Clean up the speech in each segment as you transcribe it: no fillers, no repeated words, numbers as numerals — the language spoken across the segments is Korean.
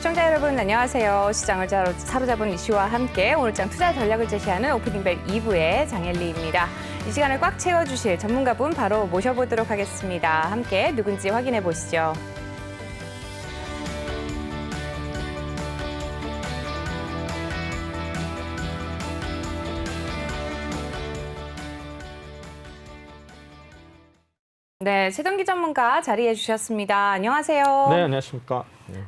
시청자 여러분 안녕하세요. 시장을 사로잡은 이슈와 함께 오늘장 투자 전략을 제시하는 오프닝벨 2부의 장엘리입니다. 이 시간을 꽉 채워주실 전문가분 바로 모셔보도록 하겠습니다. 함께 누군지 확인해 보시죠. 네, 최동기 전문가 자리해 주셨습니다. 안녕하세요. 네, 안녕하십니까.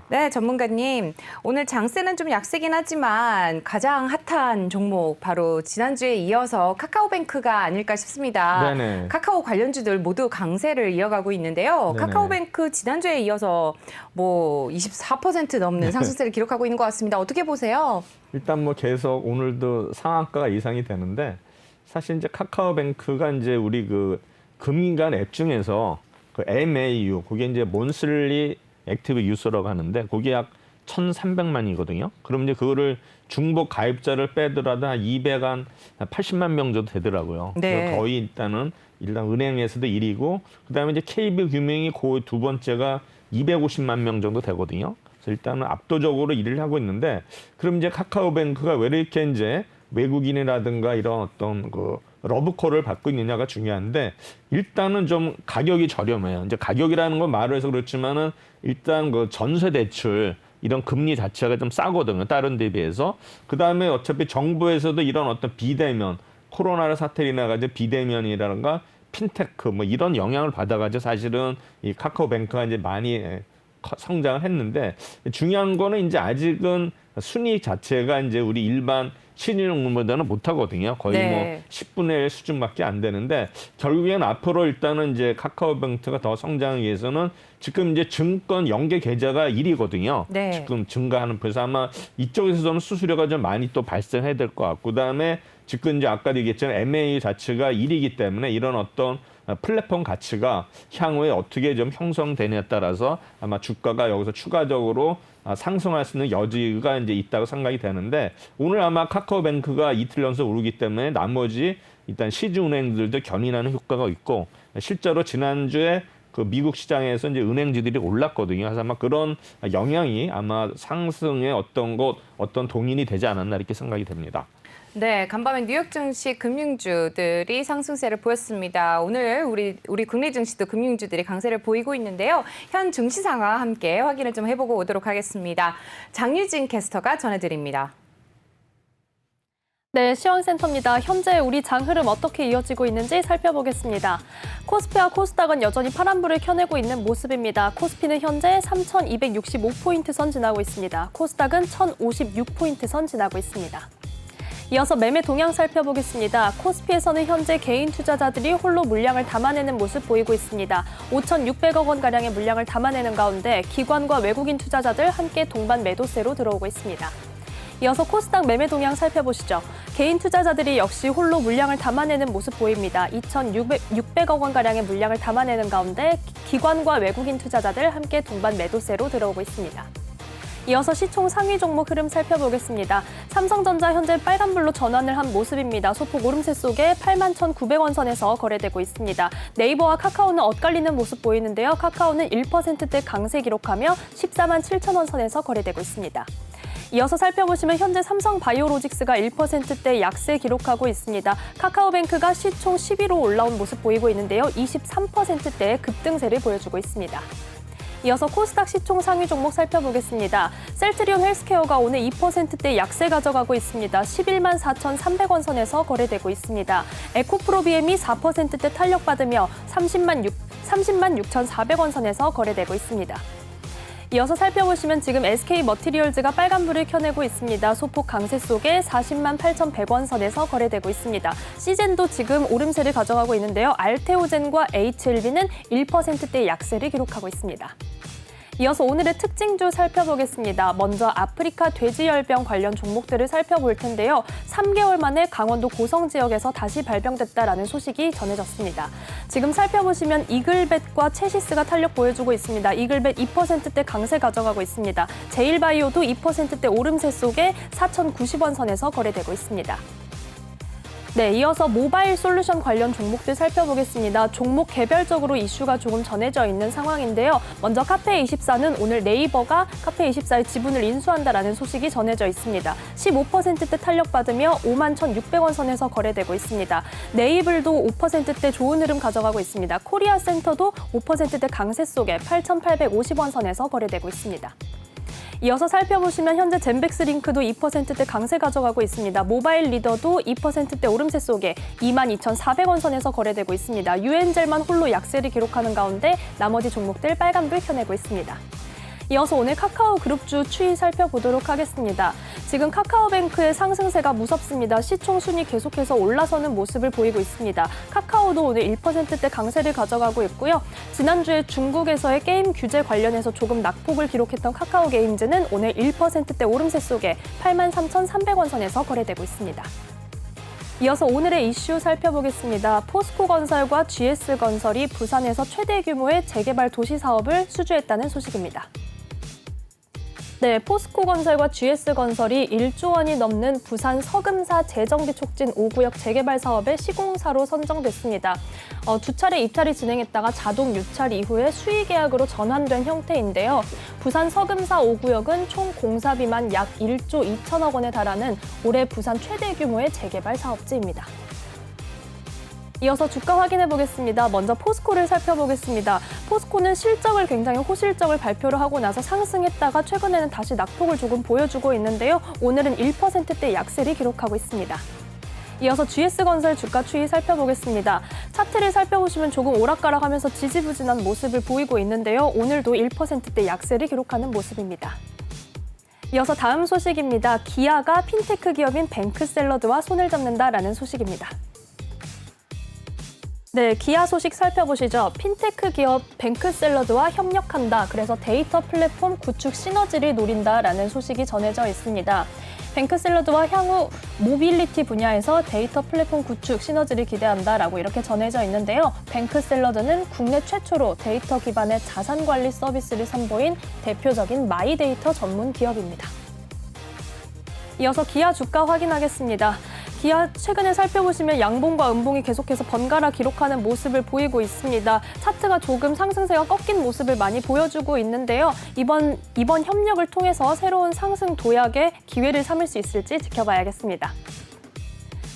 네, 전문가님. 오늘 장세는 좀 약세긴 하지만 가장 핫한 종목 바로 지난주에 이어서 카카오뱅크가 아닐까 싶습니다. 네네. 카카오 관련주들 모두 강세를 이어가고 있는데요. 네네. 카카오뱅크 지난주에 이어서 뭐 24% 넘는 상승세를 기록하고 있는 것 같습니다. 어떻게 보세요? 일단 뭐 계속 오늘도 상한가가 이상이 되는데 사실 이제 카카오뱅크가 이제 우리 그 금융간 앱 중에서 그 MAU, 그게 이제 몬슬리 액티브 유저라고 하는데 그게 약 1,300만이거든요. 그럼 이제 그거를 중복 가입자를 빼더라도 한 280만 명 정도 되더라고요. 네. 거의 일단 은행에서도 1위고 그다음에 이제 KB금융이 그 두 번째가 250만 명 정도 되거든요. 그래서 일단은 압도적으로 1위를 하고 있는데 그럼 이제 카카오뱅크가 왜 이렇게 이제 외국인이라든가 이런 어떤 그 러브콜을 받고 있느냐가 중요한데 일단은 좀 가격이 저렴해요. 이제 가격이라는 건 말을 해서 그렇지만은 일단 그 전세 대출 이런 금리 자체가 좀 싸거든요. 다른 데 비해서. 그다음에 어차피 정부에서도 이런 어떤 비대면 코로나 사태로 인해가지고 비대면이라든가 핀테크 뭐 이런 영향을 받아가지고 사실은 이 카카오뱅크가 이제 많이 성장을 했는데 중요한 거는 이제 아직은 순이익 자체가 이제 우리 일반 신인용보다는 못하거든요. 거의 네. 뭐 10분의 1 수준밖에 안 되는데 결국엔 앞으로 일단은 이제 카카오뱅크가 더 성장하기 위해서는 지금 이제 증권 연계 계좌가 1위거든요. 네. 지금 증가하는 그래서 아마 이쪽에서는 수수료가 좀 많이 또 발생해야 될 것 같고 그다음에 지금 이제 아까도 얘기했지만 MA 자체가 1위이기 때문에 이런 어떤 플랫폼 가치가 향후에 어떻게 좀 형성되냐에 따라서 아마 주가가 여기서 추가적으로 상승할 수 있는 여지가 이제 있다고 생각이 되는데 오늘 아마 카카오뱅크가 이틀 연속 오르기 때문에 나머지 일단 시중은행들도 견인하는 효과가 있고 실제로 지난주에 그 미국 시장에서 이제 은행주들이 올랐거든요. 그래서 아마 그런 영향이 아마 상승의 어떤 동인이 되지 않았나 이렇게 생각이 됩니다. 네, 간밤에 뉴욕 증시 금융주들이 상승세를 보였습니다. 오늘 우리 국내 증시도 금융주들이 강세를 보이고 있는데요. 현 증시 상황 함께 확인을 좀 해보고 오도록 하겠습니다. 장유진 캐스터가 전해드립니다. 네, 시황센터입니다. 현재 우리 장 흐름 어떻게 이어지고 있는지 살펴보겠습니다. 코스피와 코스닥은 여전히 파란불을 켜내고 있는 모습입니다. 코스피는 현재 3,265포인트 선 지나고 있습니다. 코스닥은 1,056포인트 선 지나고 있습니다. 이어서 매매 동향 살펴보겠습니다. 코스피에서는 현재 개인 투자자들이 홀로 물량을 담아내는 모습 보이고 있습니다. 5,600억 원가량의 물량을 담아내는 가운데 기관과 외국인 투자자들 함께 동반 매도세로 들어오고 있습니다. 이어서 코스닥 매매 동향 살펴보시죠. 개인 투자자들이 역시 홀로 물량을 담아내는 모습 보입니다. 2,600억 원가량의 물량을 담아내는 가운데 기관과 외국인 투자자들 함께 동반 매도세로 들어오고 있습니다. 이어서 시총 상위 종목 흐름 살펴보겠습니다. 삼성전자 현재 빨간불로 전환을 한 모습입니다. 소폭 오름세 속에 81,900원 선에서 거래되고 있습니다. 네이버와 카카오는 엇갈리는 모습 보이는데요. 카카오는 1%대 강세 기록하며 147,000원 선에서 거래되고 있습니다. 이어서 살펴보시면 현재 삼성바이오로직스가 1%대 약세 기록하고 있습니다. 카카오뱅크가 시총 10위로 올라온 모습 보이고 있는데요. 23%대의 급등세를 보여주고 있습니다. 이어서 코스닥 시총 상위 종목 살펴보겠습니다. 셀트리온 헬스케어가 오늘 2%대 약세 가져가고 있습니다. 11만 4,300원 선에서 거래되고 있습니다. 에코프로비엠이 4%대 탄력받으며 30만 6,400원 선에서 거래되고 있습니다. 이어서 살펴보시면 지금 SK머티리얼즈가 빨간불을 켜내고 있습니다. 소폭 강세 속에 40만 8,100원 선에서 거래되고 있습니다. 시젠도 지금 오름세를 가져가고 있는데요. 알테오젠과 HLB는 1%대 약세를 기록하고 있습니다. 이어서 오늘의 특징주 살펴보겠습니다. 먼저 아프리카 돼지열병 관련 종목들을 살펴볼 텐데요. 3개월 만에 강원도 고성 지역에서 다시 발병됐다라는 소식이 전해졌습니다. 지금 살펴보시면 이글벳과 체시스가 탄력 보여주고 있습니다. 이글벳 2%대 강세 가져가고 있습니다. 제일바이오도 2%대 오름세 속에 4,090원 선에서 거래되고 있습니다. 네, 이어서 모바일 솔루션 관련 종목들 살펴보겠습니다. 종목 개별적으로 이슈가 조금 전해져 있는 상황인데요. 먼저 카페24는 오늘 네이버가 카페24의 지분을 인수한다라는 소식이 전해져 있습니다. 15%대 탄력받으며 51,600원 선에서 거래되고 있습니다. 네이블도 5%대 좋은 흐름 가져가고 있습니다. 코리아 센터도 5%대 강세 속에 8,850원 선에서 거래되고 있습니다. 이어서 살펴보시면 현재 젠백스링크도 2%대 강세 가져가고 있습니다. 모바일 리더도 2%대 오름세 속에 22,400원 선에서 거래되고 있습니다. 유엔젤만 홀로 약세를 기록하는 가운데 나머지 종목들 빨간불 켜내고 있습니다. 이어서 오늘 카카오 그룹주 추이 살펴보도록 하겠습니다. 지금 카카오뱅크의 상승세가 무섭습니다. 시총 순위 계속해서 올라서는 모습을 보이고 있습니다. 카카오도 오늘 1%대 강세를 가져가고 있고요. 지난주에 중국에서의 게임 규제 관련해서 조금 낙폭을 기록했던 카카오 게임즈는 오늘 1%대 오름세 속에 83,300원 선에서 거래되고 있습니다. 이어서 오늘의 이슈 살펴보겠습니다. 포스코건설과 GS건설이 부산에서 최대 규모의 재개발 도시 사업을 수주했다는 소식입니다. 네, 포스코건설과 GS건설이 1조 원이 넘는 부산 서금사 재정비 촉진 5구역 재개발 사업의 시공사로 선정됐습니다. 두 차례 입찰이 진행했다가 자동 유찰 이후에 수의 계약으로 전환된 형태인데요. 부산 서금사 5구역은 총 공사비만 약 1조 2천억 원에 달하는 올해 부산 최대 규모의 재개발 사업지입니다. 이어서 주가 확인해 보겠습니다. 먼저 포스코를 살펴보겠습니다. 포스코는 실적을 굉장히 호실적을 발표를 하고 나서 상승했다가 최근에는 다시 낙폭을 조금 보여주고 있는데요. 오늘은 1%대 약세를 기록하고 있습니다. 이어서 GS건설 주가 추이 살펴보겠습니다. 차트를 살펴보시면 조금 오락가락하면서 지지부진한 모습을 보이고 있는데요. 오늘도 1%대 약세를 기록하는 모습입니다. 이어서 다음 소식입니다. 기아가 핀테크 기업인 뱅크샐러드와 손을 잡는다라는 소식입니다. 네, 기아 소식 살펴보시죠. 핀테크 기업 뱅크샐러드와 협력한다. 그래서 데이터 플랫폼 구축 시너지를 노린다라는 소식이 전해져 있습니다. 뱅크샐러드와 향후 모빌리티 분야에서 데이터 플랫폼 구축 시너지를 기대한다라고 이렇게 전해져 있는데요. 뱅크샐러드는 국내 최초로 데이터 기반의 자산 관리 서비스를 선보인 대표적인 마이데이터 전문 기업입니다. 이어서 기아 주가 확인하겠습니다. 기아 최근에 살펴보시면 양봉과 음봉이 계속해서 번갈아 기록하는 모습을 보이고 있습니다. 차트가 조금 상승세가 꺾인 모습을 많이 보여주고 있는데요. 이번 협력을 통해서 새로운 상승 도약의 기회를 삼을 수 있을지 지켜봐야겠습니다.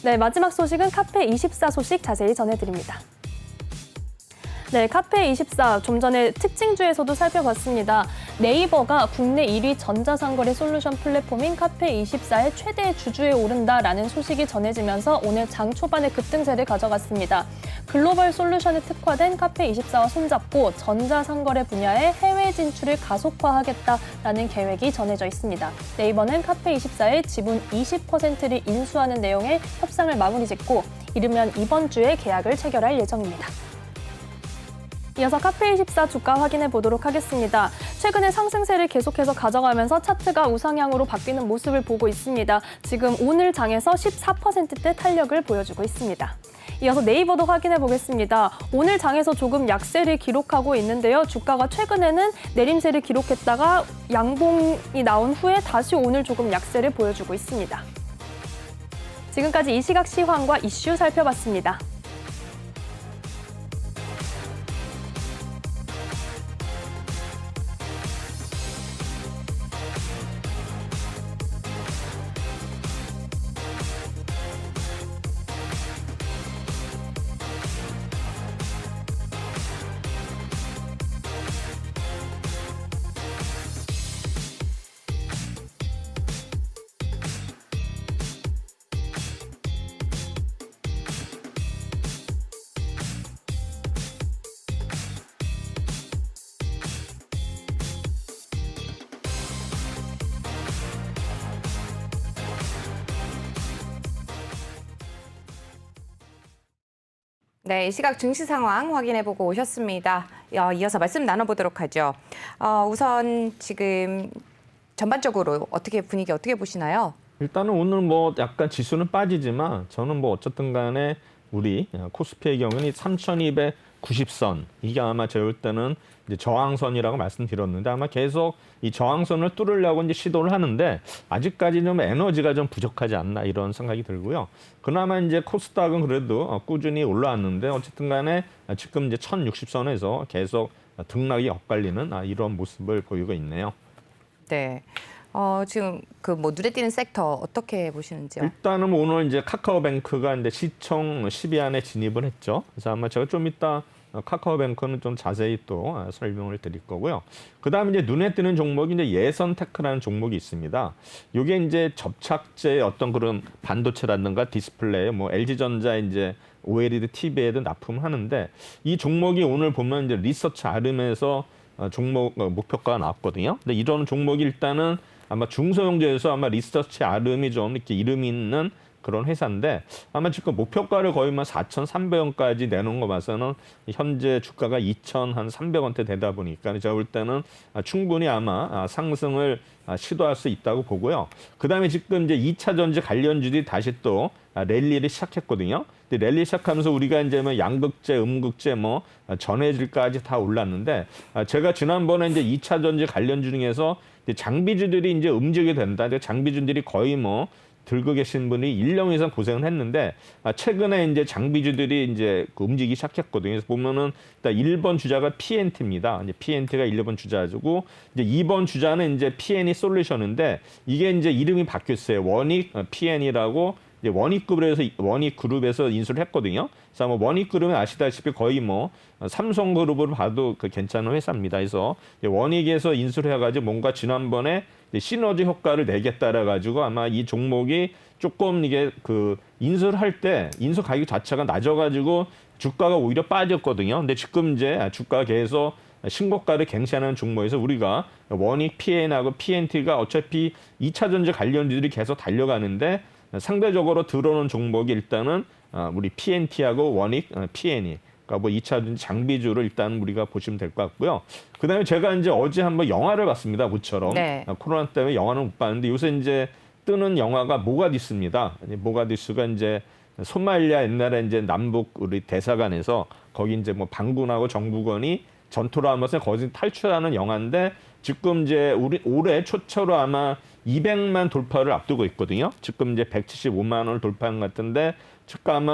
네, 마지막 소식은 카페24 소식 자세히 전해드립니다. 네, 카페24 좀 전에 특징주에서도 살펴봤습니다. 네이버가 국내 1위 전자상거래 솔루션 플랫폼인 카페24의 최대 주주에 오른다라는 소식이 전해지면서 오늘 장 초반에 급등세를 가져갔습니다. 글로벌 솔루션에 특화된 카페24와 손잡고 전자상거래 분야의 해외 진출을 가속화하겠다라는 계획이 전해져 있습니다. 네이버는 카페24의 지분 20%를 인수하는 내용의 협상을 마무리 짓고 이르면 이번 주에 계약을 체결할 예정입니다. 이어서 카페24 주가 확인해 보도록 하겠습니다. 최근에 상승세를 계속해서 가져가면서 차트가 우상향으로 바뀌는 모습을 보고 있습니다. 지금 오늘 장에서 14%대 탄력을 보여주고 있습니다. 이어서 네이버도 확인해 보겠습니다. 오늘 장에서 조금 약세를 기록하고 있는데요. 주가가 최근에는 내림세를 기록했다가 양봉이 나온 후에 다시 오늘 조금 약세를 보여주고 있습니다. 지금까지 이 시각 시황과 이슈 살펴봤습니다. 네, 이 시각 증시 상황 확인해보고 오셨습니다. 이어서 말씀 나눠보도록 하죠. 우선 지금 전반적으로 분위기 어떻게 보시나요? 일단은 오늘 뭐 약간 지수는 빠지지만 저는 뭐 어쨌든 간에 우리 코스피의 경우는 90선 이게 아마 제가 볼 때는 이제 저항선이라고 말씀드렸는데 아마 계속 이 저항선을 뚫으려고 이제 시도를 하는데 아직까지 좀 에너지가 좀 부족하지 않나 이런 생각이 들고요. 그나마 이제 코스닥은 그래도 꾸준히 올라왔는데 어쨌든 간에 지금 이제 1060선에서 계속 등락이 엇갈리는 이런 모습을 보이고 있네요. 네. 지금 그 뭐 눈에 띄는 섹터 어떻게 보시는지요? 일단은 뭐 오늘 이제 카카오뱅크가 이제 시총 10위 안에 진입을 했죠. 그래서 아마 제가 좀 이따 카카오뱅크는 좀 자세히 또 설명을 드릴 거고요. 그다음에 이제 눈에 띄는 종목이 이제 예선테크라는 종목이 있습니다. 이게 이제 접착제 어떤 그런 반도체라든가 디스플레이, 뭐 LG전자 이제 OLED TV에도 납품하는데 이 종목이 오늘 보면 이제 리서치 아름에서 종목 목표가가 나왔거든요. 근데 이런 종목이 일단은 아마 중소형제에서 아마 리서치 아름이 좀 이렇게 이름이 있는 그런 회사인데 아마 지금 목표가를 거의 4,300원까지 내놓은 거 봐서는 현재 주가가 2,300원대 되다 보니까 제가 볼 때는 충분히 아마 상승을 시도할 수 있다고 보고요. 그다음에 지금 이제 2차 전지 관련주들이 다시 또 랠리를 시작했거든요. 근데 랠리 시작하면서 우리가 이제 뭐 양극재, 음극재, 뭐 전해질까지 다 올랐는데 제가 지난번에 이제 2차 전지 관련주 중에서 장비주들이 이제 움직이게 된다. 장비주들이 거의 뭐 들고 계신 분이 1년 이상 고생을 했는데 최근에 이제 장비주들이 이제 움직이기 시작했거든요. 그래서 보면은 일단 1번 주자가 PNT입니다. 이제 PNT가 1번 주자고 이제 2번 주자는 이제 PNE 솔루션인데 이게 이제 이름이 바뀌었어요. 원익 PN이라고 이제 원익그룹에서 인수를 했거든요. 그래서 뭐 원익그룹은 아시다시피 거의 뭐 삼성그룹을 봐도 그 괜찮은 회사입니다. 그래서 원익에서 인수를 해가지고 뭔가 지난번에 시너지 효과를 내겠다라 가지고 아마 이 종목이 조금 이게 그 인수를 할 때 인수 가격 자체가 낮아가지고 주가가 오히려 빠졌거든요. 근데 지금 이제 주가가 계속 신고가를 갱신하는 종목에서 우리가 원익 PN하고 PNT가 어차피 2차 전지 관련주들이 계속 달려가는데 상대적으로 들어오는 종목이 일단은 우리 PNT하고 원익 PN이 그러니까 뭐 2차 장비주를 일단 우리가 보시면 될 것 같고요. 그다음에 제가 이제 어제 한번 영화를 봤습니다. 모처럼 네. 코로나 때문에 영화는 못 봤는데 요새 이제 뜨는 영화가 모가디스입니다. 모가디스가 이제 소말리아 옛날에 이제 남북 우리 대사관에서 거기 이제 뭐 반군하고 정부군이 전투를 하면서 거기서 탈출하는 영화인데 지금 이제 올해 초처로 아마 200만 돌파를 앞두고 있거든요. 지금 이제 175만 원을 돌파한 것 같은데 지금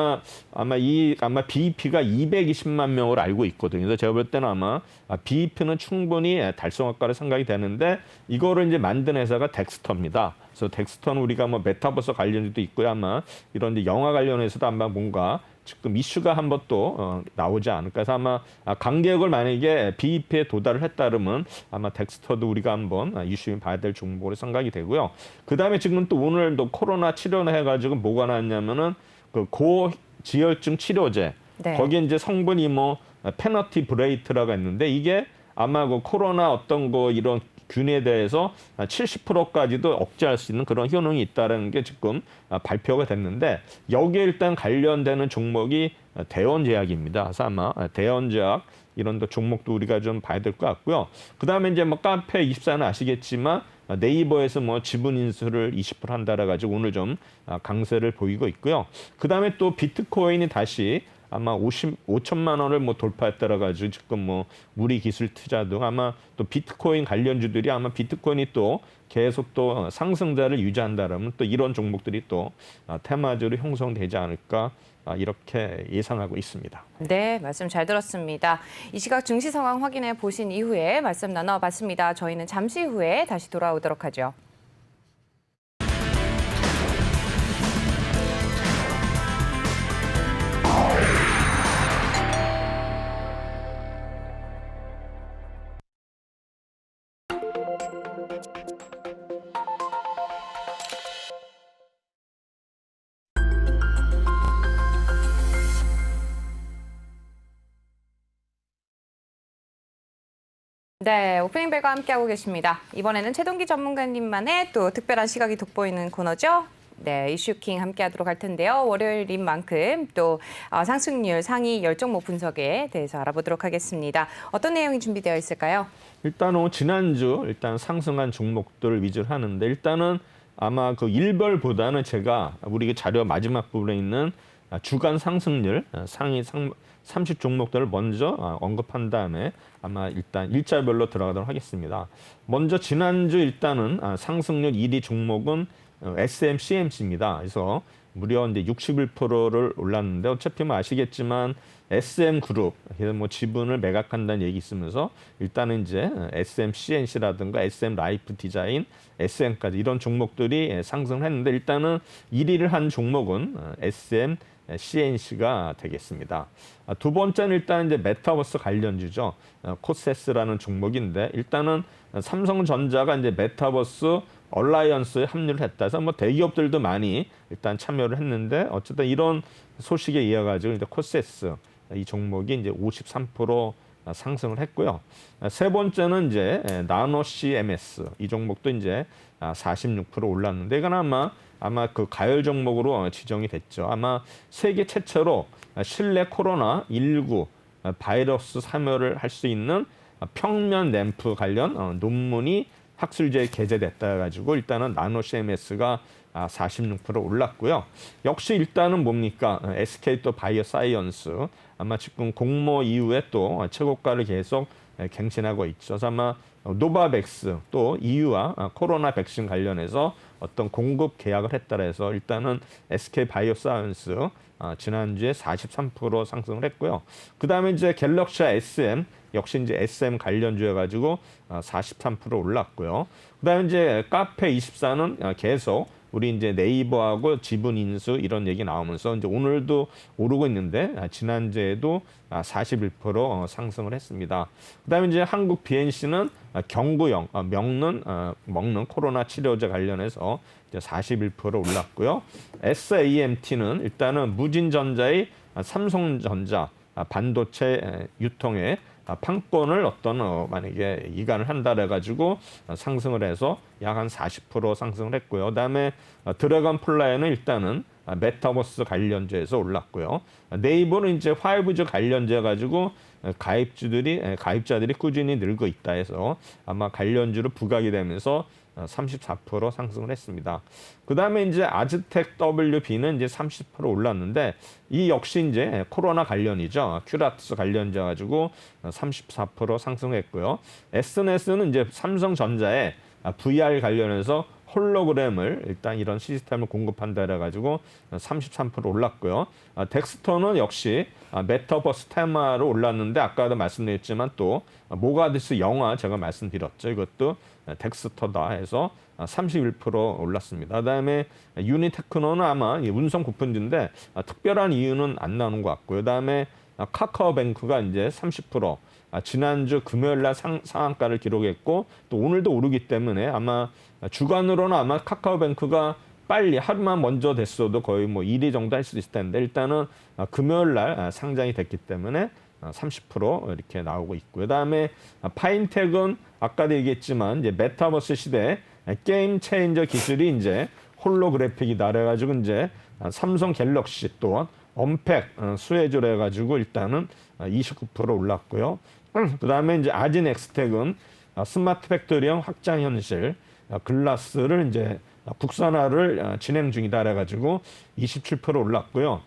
아마 BEP가 220만 명을 알고 있거든요. 그래서 제가 볼 때는 아마 BEP는 충분히 달성할 거라 생각이 되는데 이거를 이제 만든 회사가 덱스터입니다. 그래서 덱스터는 우리가 뭐 메타버스 관련주도 있고요. 아마 이런 이제 영화 관련해서도 아마 뭔가 지금 이슈가 한번 또 나오지 않을까. 그래서 아마 간격을 만약에 BEP에 도달을 했다면 아마 덱스터도 우리가 한번 이슈를 봐야 될 종목으로 생각이 되고요. 그다음에 지금 또 오늘도 코로나 치료를 해가지고 뭐가 나왔냐면은 그 고지혈증 치료제. 네. 거기에 이제 성분이 뭐 페너티브레이트라고 했는데 이게 아마 그 코로나 어떤 거 이런 균에 대해서 70%까지도 억제할 수 있는 그런 효능이 있다는 게 지금 발표가 됐는데 여기에 일단 관련되는 종목이 대원제약입니다. 그래서 아마 대원제약 이런 종목도 우리가 좀 봐야 될 것 같고요. 그다음에 이제 뭐 카페24는 아시겠지만 네이버에서 뭐 지분 인수를 20% 한다라 가지고 오늘 좀 강세를 보이고 있고요. 그다음에 또 비트코인이 다시 아마 5천만 원을 뭐 돌파했다라 가지고 지금 뭐 우리 기술 투자 등 아마 또 비트코인 관련주들이 아마 비트코인이 또 계속 또 상승자를 유지한다라면 또 이런 종목들이 또 테마주로 형성되지 않을까 이렇게 예상하고 있습니다. 네, 말씀 잘 들었습니다. 이 시각 증시 상황 확인해 보신 이후에 말씀 나눠봤습니다. 저희는 잠시 후에 다시 돌아오도록 하죠. 네, 오프닝 벨과 함께하고 계십니다. 이번에는 최동기 전문가님만의 또 특별한 시각이 돋보이는 코너죠. 네, 이슈킹 함께하도록 할 텐데요. 월요일인 만큼 또 상승률 상위 10종목 분석에 대해서 알아보도록 하겠습니다. 어떤 내용이 준비되어 있을까요? 일단은 지난주 일단 상승한 종목들을 위주로 하는데 일단은 아마 그 일별보다는 제가 우리 자료 마지막 부분에 있는 주간 상승률 상위 30 종목들을 먼저 언급한 다음에 아마 일단 일자별로 들어가도록 하겠습니다. 먼저 지난주 일단은 상승률 1위 종목은 SMCMC입니다. 그래서 무려 이제 61%를 올랐는데 어차피 뭐 아시겠지만 SM그룹, 뭐 지분을 매각한다는 얘기 있으면서 일단은 이제 SMCNC라든가 SM라이프 디자인, SM까지 이런 종목들이 상승을 했는데 일단은 1위를 한 종목은 SMCNC가 되겠습니다. 두 번째는 일단 이제 메타버스 관련주죠. 코세스라는 종목인데 일단은 삼성전자가 이제 메타버스 얼라이언스에 합류를 했다. 그래서 뭐 대기업들도 많이 일단 참여를 했는데 어쨌든 이런 소식에 이어가지고 이제 코세스 이 종목이 이제 53% 상승을 했고요. 세 번째는 이제 나노 CMS 이 종목도 이제 46% 올랐는데 이건 아마 그 가열 종목으로 지정이 됐죠. 아마 세계 최초로 실내 코로나19 바이러스 사멸을 할 수 있는 평면 램프 관련 논문이 학술지에 게재됐다 해가지고 일단은 나노 CMS가 46% 올랐고요. 역시 일단은 뭡니까? SK 또 바이오사이언스 아마 지금 공모 이후에 또 최고가를 계속 갱신하고 있죠. 그래서 아마 노바백스 또 EU와 코로나 백신 관련해서 어떤 공급 계약을 했다 해서 일단은 SK 바이오사이언스 지난주에 43% 상승을 했고요. 그다음에 이제 갤럭시 SM 역시 이제 SM 관련주여 가지고 43% 올랐고요. 그다음에 이제 카페24는 계속 우리 이제 네이버하고 지분 인수 이런 얘기 나오면서 이제 오늘도 오르고 있는데 지난주에도 41% 상승을 했습니다. 그다음에 이제 한국 BNC는 경구용 먹는 코로나 치료제 관련해서 이제 41% 올랐고요. SAMT는 일단은 무진전자의 삼성전자 반도체 유통에 판권을 만약에 이관을 한다 해가지고 상승을 해서 약 한 40% 상승을 했고요. 그다음에 드래곤플라이는 일단은 메타버스 관련주에서 올랐고요. 네이버는 이제 5G 관련주해 가지고 가입자들이 꾸준히 늘고 있다 해서 아마 관련주로 부각이 되면서 34% 상승을 했습니다. 그 다음에 이제 아즈텍 WB는 이제 30% 올랐는데 이 역시 이제 코로나 관련이죠. 큐라투스 관련자 가지고 34% 상승했고요. SNS는 이제 삼성전자에 VR 관련해서 홀로그램을 일단 이런 시스템을 공급한다 해가지고 33% 올랐고요. 덱스터는 역시 메타버스 테마로 올랐는데 아까도 말씀드렸지만 또 모가디스 영화 제가 말씀드렸죠. 이것도 덱스터다 해서 31% 올랐습니다. 그다음에 유니테크노는 아마 운송 쿠폰주인데 특별한 이유는 안 나오는 것 같고요. 그다음에 카카오뱅크가 이제 30% 지난주 금요일 날 상한가를 기록했고 또 오늘도 오르기 때문에 아마 주간으로는 아마 카카오뱅크가 빨리 하루만 먼저 됐어도 거의 뭐 1위 정도 할 수 있을 텐데 일단은 금요일 날 상장이 됐기 때문에 30% 이렇게 나오고 있고요. 그다음에 파인텍은 아까도 얘기했지만 이제 메타버스 시대 게임 체인저 기술이 이제 홀로그래픽이다 그래가지고 이제 삼성 갤럭시 또 언팩 수혜주로 해가지고 일단은 29% 올랐고요. 그다음에 이제 아진 엑스텍은 스마트 팩토리형 확장 현실 글라스를 이제 국산화를 진행 중이다 그래가지고 27% 올랐고요.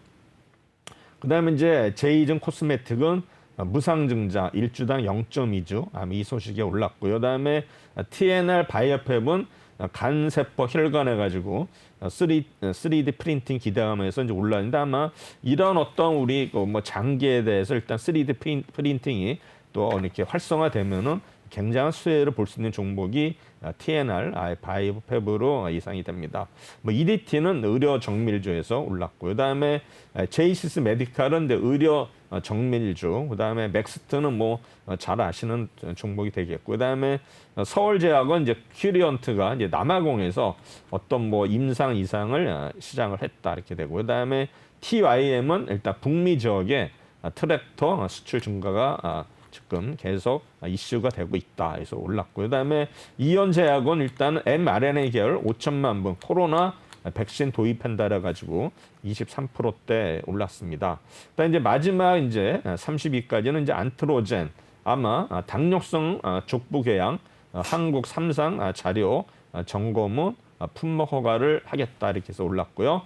그다음에 이제 제이즌 코스메틱은 무상증자 1주당 0.2주 이 소식이 올랐고요. 그다음에 TNR 바이오팹은 간세포 혈관해 가지고 3D 프린팅 기대하면서 이제 올랐는데 아마 이런 어떤 우리 뭐 장기에 대해서 일단 3D 프린팅이 또 이렇게 활성화되면은 굉장한 수혜를 볼 수 있는 종목이 TNR 바이오팹으로 예상이 됩니다. 뭐 EDT는 의료 정밀주에서 올랐고요. 그다음에 제이시스 메디칼은 의료 정밀주, 그다음에 맥스트는 뭐 잘 아시는 종목이 되겠고, 그다음에 서울제약은 이제 큐리언트가 이제 남아공에서 어떤 뭐 임상 이상을 시장을 했다 이렇게 되고, 그다음에 TYM은 일단 북미 지역에 트랙터 수출 증가가 지금 계속 이슈가 되고 있다. 그래서 올랐고요. 그다음에 이연제약은 일단 mRNA 계열 5천만 분 코로나 백신 도입한다라 가지고 23%대 올랐습니다. 그다음 이제 마지막 이제 32까지는 이제 안트로젠 아마 당뇨성 족부 궤양 한국 삼상 자료 점검 후 품목 허가를 하겠다 이렇게 해서 올랐고요.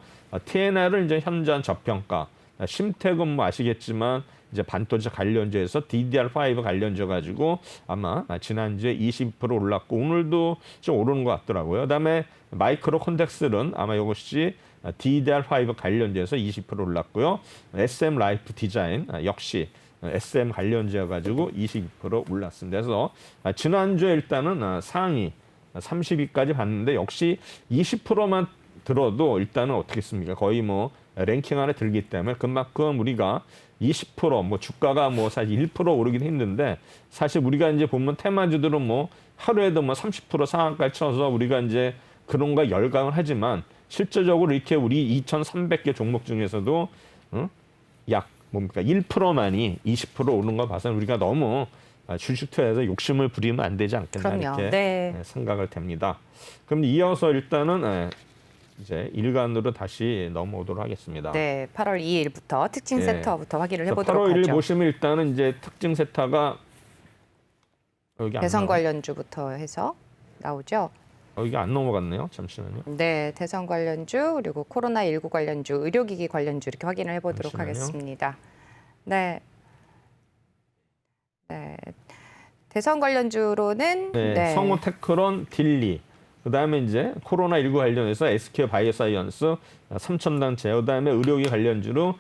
TNR은 이제 현저한 저평가 심택은 뭐 아시겠지만 이제 반도체 관련주에서 DDR5 관련주 가지고 아마 지난주에 20% 올랐고 오늘도 좀 오르는 것 같더라고요. 그다음에 마이크로 콘텍스는 아마 이것이 DDR5 관련주에서 20% 올랐고요. SM 라이프 디자인 역시 SM 관련주여 가지고 22% 올랐습니다. 그래서 지난주에 일단은 상위 30위까지 봤는데 역시 20%만 들어도 일단은 어떻겠습니까? 거의 뭐 랭킹 안에 들기 때문에 그만큼 우리가 20%뭐 주가가 뭐 사실 1% 오르긴 힘든데 사실 우리가 이제 보면 테마주들은 뭐 하루에도 뭐 30% 상한가를 쳐서 우리가 이제 그런 거 열광을 하지만 실제적으로 이렇게 우리 2,300개 종목 중에서도 약 뭡니까 1%만이 20% 오른 거 봐서는 우리가 너무 주식 투자에서 욕심을 부리면 안 되지 않겠나 그럼요. 이렇게 네. 생각을 됩니다. 그럼 이어서 일단은 이제 일간으로 다시 넘어오도록 하겠습니다. 네, 8월 2일부터 특징 네. 세터부터 확인을 그래서 해보도록 8월 1일 하죠. 보시면 일단은 이제 특징 세타가 여기 안 대선 넘어- 관련주부터 해서 나오죠. 여기 안 넘어갔네요. 잠시만요. 네, 대선 관련주 그리고 코로나19 관련주, 의료기기 관련주 이렇게 확인을 해보도록 잠시만요. 하겠습니다. 네, 네, 대선 관련주로는 네, 성우테크론 딜리. 그다음에 이제 코로나19 관련해서 SK 바이오사이언스 3,000단 제어, 그다음에 의료기 관련주로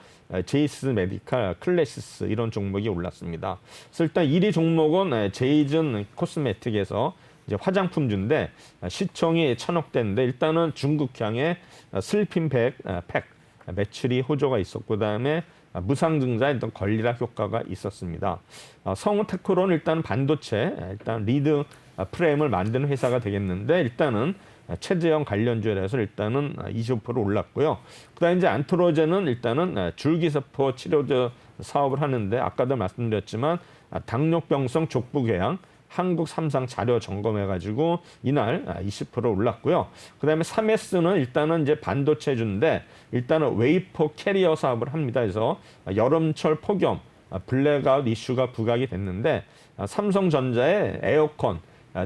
제이스 메디칼, 클래시스 이런 종목이 올랐습니다. 그래서 일단 1위 종목은 제이즌 코스메틱에서 이제 화장품주인데 시총이 1,000억대인데 일단은 중국향의 슬리핑 팩 매출이 호조가 있었고 그다음에 무상증자에 어떤 권리락 효과가 있었습니다. 성우테크론 일단 반도체 일단 리드 프레임을 만드는 회사가 되겠는데 일단은 최재형 관련주에서 일단은 25% 올랐고요. 그다음에 이제 안트로제는 일단은 줄기세포 치료제 사업을 하는데 아까도 말씀드렸지만 당뇨병성 족부궤양 한국 삼상 자료 점검해가지고 이날 20% 올랐고요. 그다음에 3S는 일단은 이제 반도체주인데 일단은 웨이퍼 캐리어 사업을 합니다. 그래서 여름철 폭염 블랙아웃 이슈가 부각이 됐는데 삼성전자의 에어컨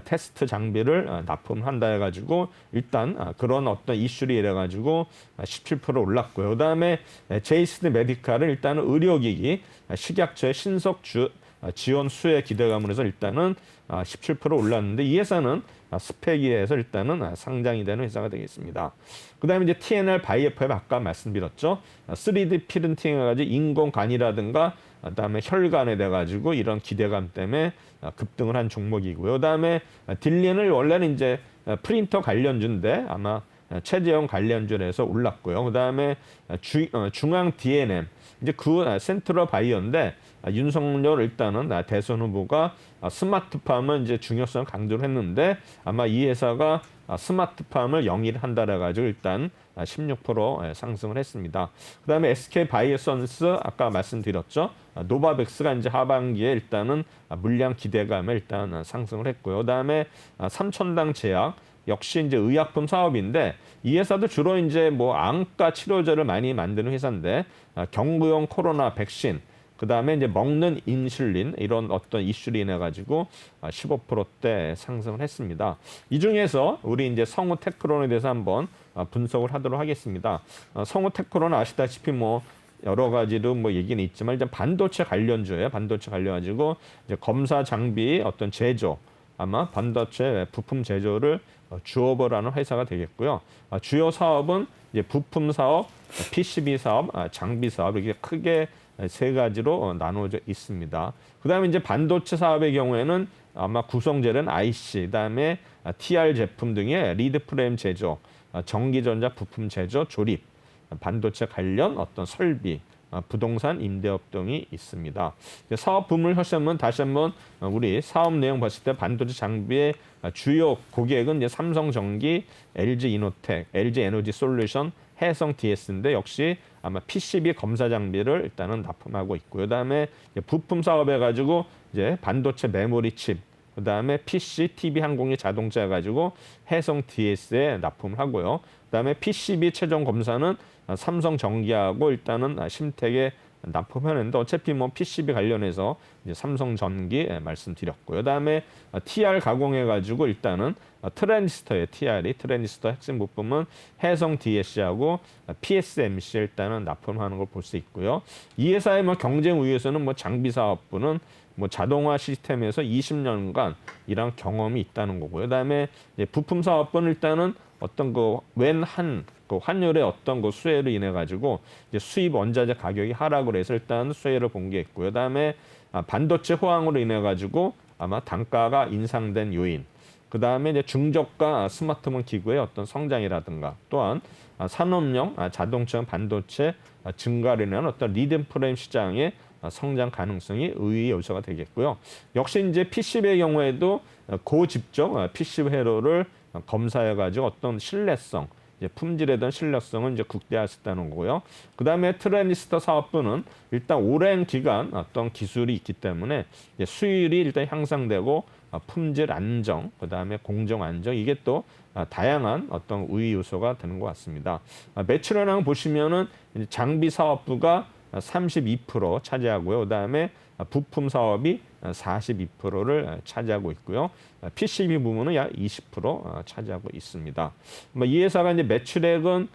테스트 장비를 납품한다 해가지고 일단 그런 어떤 이슈를 이래가지고 17% 올랐고요. 그다음에 제이스 메디칼은 일단은 의료기기 식약처의 신속 지원 수혜 기대감으로 해서 일단은 17% 올랐는데 이 회사는 스펙이에서 일단은 상장이 되는 회사가 되겠습니다. 그다음에 이제 TNR 바이오프엠 아까 말씀드렸죠. 3D 프린팅 해가지고 인공관이라든가 그다음에 혈관에 돼가지고 이런 기대감 때문에 급등을 한 종목이고요. 그다음에 딜리는 원래는 이제 프린터 관련주인데 아마 최재형 관련주에서 올랐고요. 그다음에 중앙 D&M 이제 그 센트럴 바이오인데 윤석열 일단은 대선 후보가 스마트팜은 이제 중요성 강조를 했는데 아마 이 회사가 스마트팜을 영위한다 해가지고 일단 16% 상승을 했습니다. 그다음에 SK 바이오선스 아까 말씀드렸죠. 노바백스가 이제 하반기에 일단은 물량 기대감에 일단 상승을 했고요. 그다음에 삼천당 제약 역시 이제 의약품 사업인데 이 회사도 주로 이제 뭐 암과 치료제를 많이 만드는 회사인데 경구용 코로나 백신 그다음에 이제 먹는 인슐린 이런 어떤 이슈로 인해 가지고 15%대 상승을 했습니다. 이 중에서 우리 이제 성우테크론에 대해서 한번 분석을 하도록 하겠습니다. 성우테크론은 아시다시피 뭐 여러 가지로 뭐 얘기는 있지만 이제 반도체 관련주예요. 반도체 관련 가지고 이제 검사 장비 어떤 제조 아마 반도체 부품 제조를 주업을 하는 회사가 되겠고요. 주요 사업은 이제 부품 사업, PCB 사업, 장비 사업 이렇게 크게 세 가지로 나눠져 있습니다. 그다음에 이제 반도체 사업의 경우에는 아마 구성재료는 IC, 그다음에 TR 제품 등의 리드 프레임 제조, 전기전자 부품 제조, 조립, 반도체 관련 어떤 설비, 부동산 임대업 등이 있습니다. 사업 부문을 하시면 다시 한번 우리 사업 내용 봤을 때 반도체 장비의 주요 고객은 이제 삼성전기, LG 이노텍, LG 에너지 솔루션, 해성 DS인데 역시 아마 PCB 검사 장비를 일단은 납품하고 있고요. 그다음에 부품 사업 해가지고 이제 반도체 메모리 칩, 그다음에 PC, TV, 항공기, 자동차 해가지고 해성 DS에 납품을 하고요. 그다음에 PCB 최종 검사는 삼성전기하고 일단은 심택에 납품하는데 어차피 뭐 PCB 관련해서 이제 삼성전기 말씀드렸고요. 그다음에 TR 가공해가지고 일단은 트랜지스터의 TR이 트랜지스터 핵심 부품은 해성 DSC하고 PSMC 일단은 납품하는 걸 볼 수 있고요. 이 회사의 뭐 경쟁 우위에서는 뭐 장비 사업부는 뭐 자동화 시스템에서 20년간 이런 경험이 있다는 거고요. 그다음에 이제 부품 사업부는 일단은 어떤 그 환율의 어떤 그 수혜로 인해 가지고 이제 수입 원자재 가격이 하락을 해서 일단 수혜를 본 게 있고요. 그다음에 반도체 호황으로 인해 가지고 아마 단가가 인상된 요인. 그다음에 이제 중저가 스마트폰 기구의 어떤 성장이라든가 또한 산업용 자동차 반도체 증가로 인한 어떤 리듬 프레임 시장의 성장 가능성이 의의 요소가 되겠고요. 역시 이제 PCB의 경우에도 고집적 PCB 회로를 검사해가지고 어떤 신뢰성, 이제 품질에 대한 신뢰성은 이제 극대화했다는 거고요. 그 다음에 트랜지스터 사업부는 일단 오랜 기간 어떤 기술이 있기 때문에 이제 수율이 일단 향상되고 품질 안정, 그 다음에 공정 안정 이게 또 다양한 어떤 우위 요소가 되는 것 같습니다. 매출 현황 보시면은 장비 사업부가 32% 차지하고요. 그다음에 부품 사업이 42%를 차지하고 있고요. PCB 부문은 약 20% 차지하고 있습니다. 이 회사가 이제 매출액은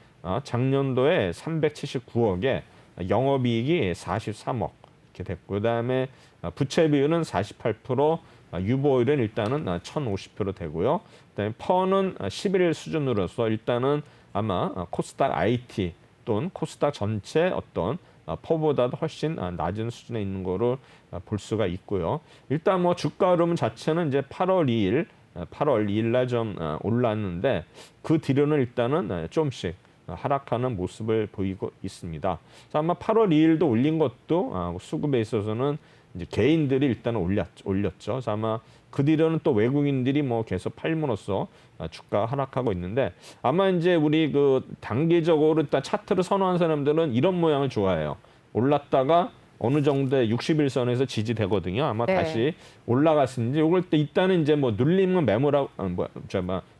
작년도에 379억에 영업이익이 43억 이렇게 됐고, 그다음에 부채 비율은 48%, 유보율은 일단은 1,050% 되고요. 그다음에 퍼는 11일 수준으로서 일단은 아마 코스닥 IT 또는 코스닥 전체 어떤 퍼보다도 훨씬 낮은 수준에 있는 거를 볼 수가 있고요. 일단 뭐 주가 흐름 자체는 이제 8월 2일 날 좀 올랐는데 그 뒤로는 일단은 조금씩 하락하는 모습을 보이고 있습니다. 그래서 아마 8월 2일도 올린 것도 수급에 있어서는 이제 개인들이 일단은 올렸죠. 그래서 아마 그 뒤로는 또 외국인들이 뭐 계속 팔므로써 주가 하락하고 있는데 아마 이제 우리 그 단기적으로 일단 차트를 선호한 사람들은 이런 모양을 좋아해요. 올랐다가 어느 정도의 60일선에서 지지되거든요. 아마 네. 다시 올라갔는지 이걸 때 일단은 이제 뭐 눌리면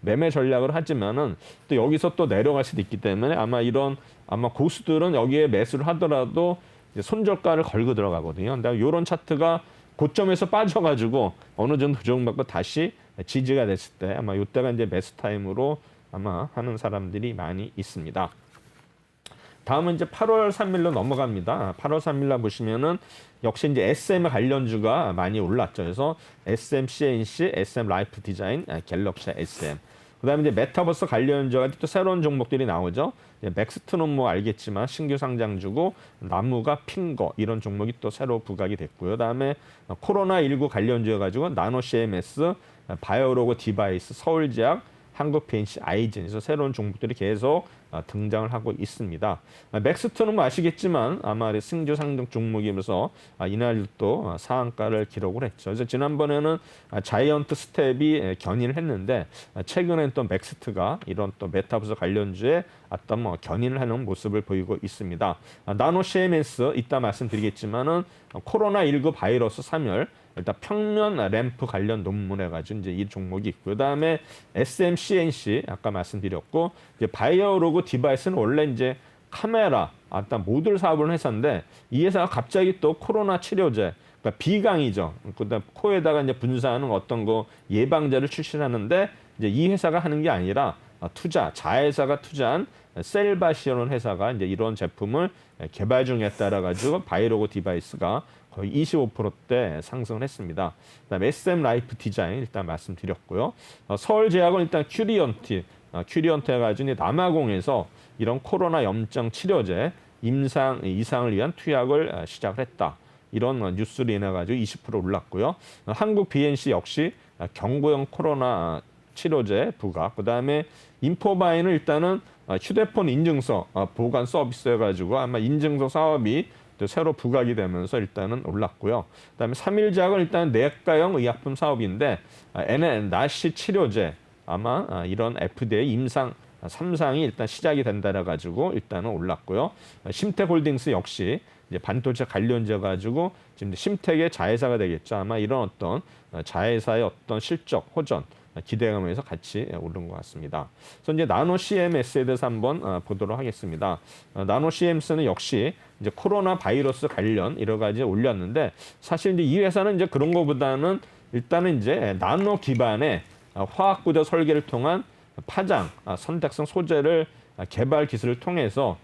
매매 전략을 하지만은 또 여기서 또 내려갈 수도 있기 때문에 아마 고수들은 여기에 매수를 하더라도 이제 손절가를 걸고 들어가거든요. 근데 이런 차트가 고점에서 빠져가지고 어느 정도 조정받고 다시 지지가 됐을 때 아마 이때가 이제 매수 타임으로 아마 하는 사람들이 많이 있습니다. 다음은 이제 8월 3일로 넘어갑니다. 8월 3일날 보시면은 역시 이제 SM 관련주가 많이 올랐죠. 그래서 SM CNC, SM 라이프 디자인, 갤럭시 SM. 그다음에 이제 메타버스 관련주가 또 새로운 종목들이 나오죠. 맥스트는 뭐 알겠지만 신규 상장주고 나무가 핑거 이런 종목이 또 새로 부각이 됐고요. 그다음에 코로나19 관련주여 가지고 나노 CMS, 바이오로그 디바이스, 서울제약, 한국펜시, 아이젠에서 새로운 종목들이 계속 등장을 하고 있습니다. 맥스트는 뭐 아시겠지만 아마 승주 상등 종목이면서 이날 또 상한가를 기록을 했죠. 그래서 지난번에는 자이언트 스텝이 견인을 했는데 최근엔 또 맥스트가 이런 또 메타버스 관련주에 어떤 뭐 견인을 하는 모습을 보이고 있습니다. 나노 CMS 이따 말씀드리겠지만은 코로나19 바이러스 3열 일단 평면 램프 관련 논문에 가지고 이제 이 종목이 있고요. 그다음에 SMCNC 아까 말씀드렸고 이제 바이오로그 디바이스는 원래 이제 카메라 일단 모듈 사업을 회사인데 이 회사가 갑자기 또 코로나 치료제 그러니까 비강이죠. 그다음 코에다가 이제 분사하는 어떤 거 예방제를 출시하는데 이제 이 회사가 하는 게 아니라 자회사가 투자한 셀바시오라는 회사가 이제 이런 제품을 개발 중에 따라 가지고 바이오로그 디바이스가 거의 25%대 상승을 했습니다. 그다음에 SM 라이프 디자인 일단 말씀드렸고요. 서울제약은 일단 큐리언트 해가지고 남아공에서 이런 코로나 염증 치료제 이상을 위한 투약을 시작을 했다. 이런 뉴스로 인해 가지고 20% 올랐고요. 한국 BNC 역시 경구용 코로나 치료제 부각. 그다음에 인포바이는 일단은 휴대폰 인증서 보관 서비스 해가지고 아마 인증서 사업이 또 새로 부각이 되면서 일단은 올랐고요. 그다음에 3일작은 일단 내과용 의약품 사업인데 나시 치료제 아마 이런 FDA 임상 3상이 일단 시작이 된다라 가지고 일단은 올랐고요. 심텍홀딩스 역시 이제 반도체 관련져 가지고 지금 심텍의 자회사가 되겠죠. 아마 이런 어떤 자회사의 어떤 실적 호전 기대감에서 같이 오른 것 같습니다. 그래서 이제 나노 CMS에 대해서 한번 보도록 하겠습니다. 나노 CMS는 역시 이제 코로나 바이러스 관련 여러 가지 올렸는데 사실 이제 이 회사는 이제 그런 것보다는 일단은 이제 나노 기반의 화학 구조 설계를 통한 파장, 선택성 소재를 개발 기술을 통해서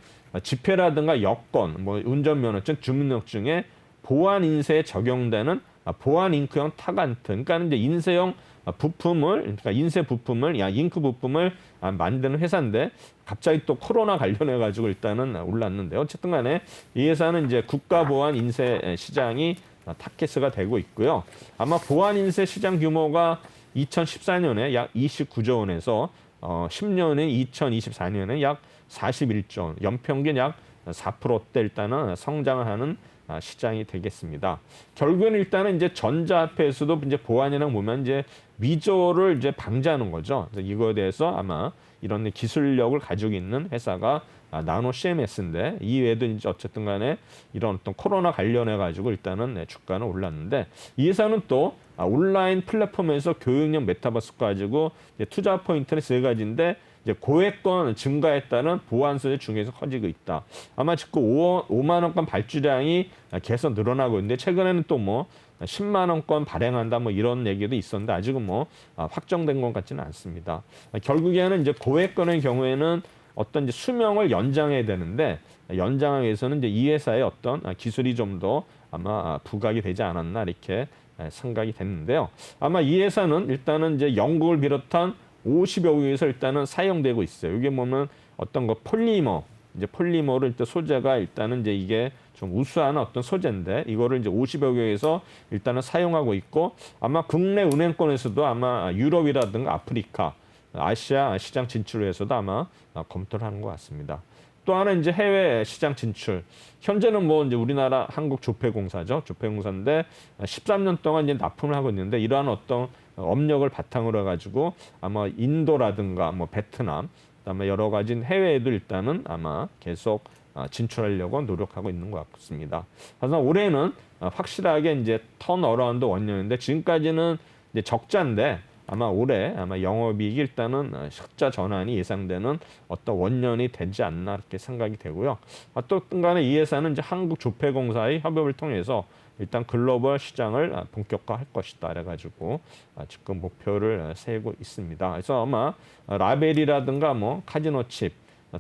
지폐라든가 여권, 뭐 운전면허증, 주민등록증에 보안 인쇄에 적용되는 보안 잉크형 타간트, 그러니까 이제 인쇄형 부품을, 그러니까 인쇄 부품을, 잉크 부품을 만드는 회사인데 갑자기 또 코로나 관련해 가지고 일단은 올랐는데 어쨌든 간에 이 회사는 이제 국가 보안 인쇄 시장이 타켓가 되고 있고요. 아마 보안 인쇄 시장 규모가 2014년에 약 29조 원에서 10년인 2024년에 약 41조 원, 연평균 약 4%대 일단은 성장하는 시장이 되겠습니다. 결국에는 일단은 이제 전자화폐에서도 이제 보안이랑 보면 이제 위조를 이제 방지하는 거죠. 그래서 이거에 대해서 아마 이런 기술력을 가지고 있는 회사가 나노 CMS인데 이외에도 이제 어쨌든 간에 이런 어떤 코로나 관련해 가지고 일단은 주가는 올랐는데 이 회사는 또 온라인 플랫폼에서 교육용 메타버스 가지고 투자 포인트는 세 가지인데 이제 고액권 증가에 따른 보안 소재 중에서 커지고 있다. 아마 지금 5만 원권 발주량이 계속 늘어나고 있는데 최근에는 또 뭐 10만 원권 발행한다 뭐 이런 얘기도 있었는데 아직은 뭐 확정된 것 같지는 않습니다. 결국에는 이제 고액권의 경우에는 어떤 이제 수명을 연장해야 되는데 연장하기 위해서는 이제 이 회사의 어떤 기술이 좀 더 아마 부각이 되지 않았나 이렇게 생각이 됐는데요. 아마 이 회사는 일단은 이제 영국을 비롯한 50여 국에서 일단은 사용되고 있어요. 이게 보면 어떤 거 폴리머, 이제 폴리머를 일단 소재가 일단은 이제 이게 좀 우수한 어떤 소재인데 이거를 이제 50여 개에서 일단은 사용하고 있고 아마 국내 은행권에서도 아마 유럽이라든가 아프리카, 아시아 시장 진출을 해서도 아마 검토를 하는 것 같습니다. 또 하나 이제 해외 시장 진출. 현재는 뭐 이제 우리나라 한국 조폐공사죠. 조폐공사인데 13년 동안 이제 납품을 하고 있는데 이러한 어떤 업력을 바탕으로 해가지고 아마 인도라든가 뭐 베트남, 그다음에 여러 가지 해외에도 일단은 아마 계속 진출하려고 노력하고 있는 것 같습니다. 하지만 올해는 확실하게 이제 턴어라운드 원년인데 지금까지는 이제 적자인데 아마 올해 아마 영업이익이 일단은 흑자 전환이 예상되는 어떤 원년이 되지 않나 이렇게 생각이 되고요. 또 간에 이 회사는 이제 한국조폐공사의 협업을 통해서 일단 글로벌 시장을 본격화할 것이다. 그래가지고 지금 목표를 세우고 있습니다. 그래서 아마 라벨이라든가 뭐 카지노 칩,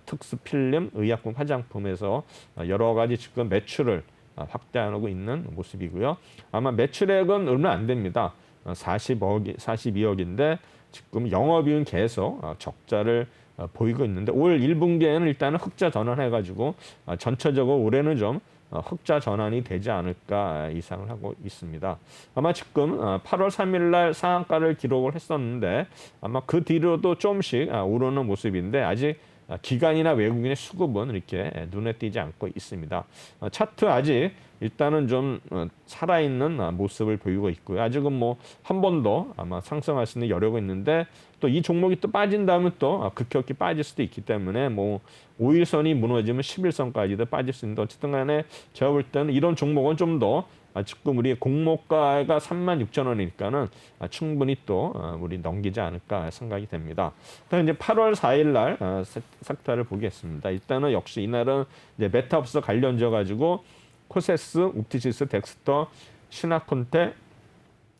특수 필름, 의약품, 화장품에서 여러 가지 지금 매출을 확대하고 있는 모습이고요. 아마 매출액은 얼마 안 됩니다. 42억인데 지금 영업이익은 계속 적자를 보이고 있는데 올 1분기에는 일단은 흑자 전환해가지고 전체적으로 올해는 좀 흑자 전환이 되지 않을까 예상을 하고 있습니다. 아마 지금 8월 3일 날 상한가를 기록을 했었는데 아마 그 뒤로도 조금씩 오르는 모습인데 아직 기관이나 외국인의 수급은 이렇게 눈에 띄지 않고 있습니다. 차트 아직 일단은 좀 살아있는 모습을 보이고 있고요. 아직은 뭐 한 번 더 아마 상승할 수 있는 여력이 있는데 또 이 종목이 또 빠진다면 또 급격히 빠질 수도 있기 때문에 뭐 5일선이 무너지면 10일선까지도 빠질 수 있는데 어쨌든 간에 제가 볼 때는 이런 종목은 좀 더 지금 우리 공모가가 36,000원이니까는 충분히 또 우리 넘기지 않을까 생각이 됩니다. 그다음 이제 8월 4일 날 섹터를 보겠습니다. 일단은 역시 이날은 이제 메타버스 관련져 가지고 코세스, 옵티시스, 덱스터, 시나콘테,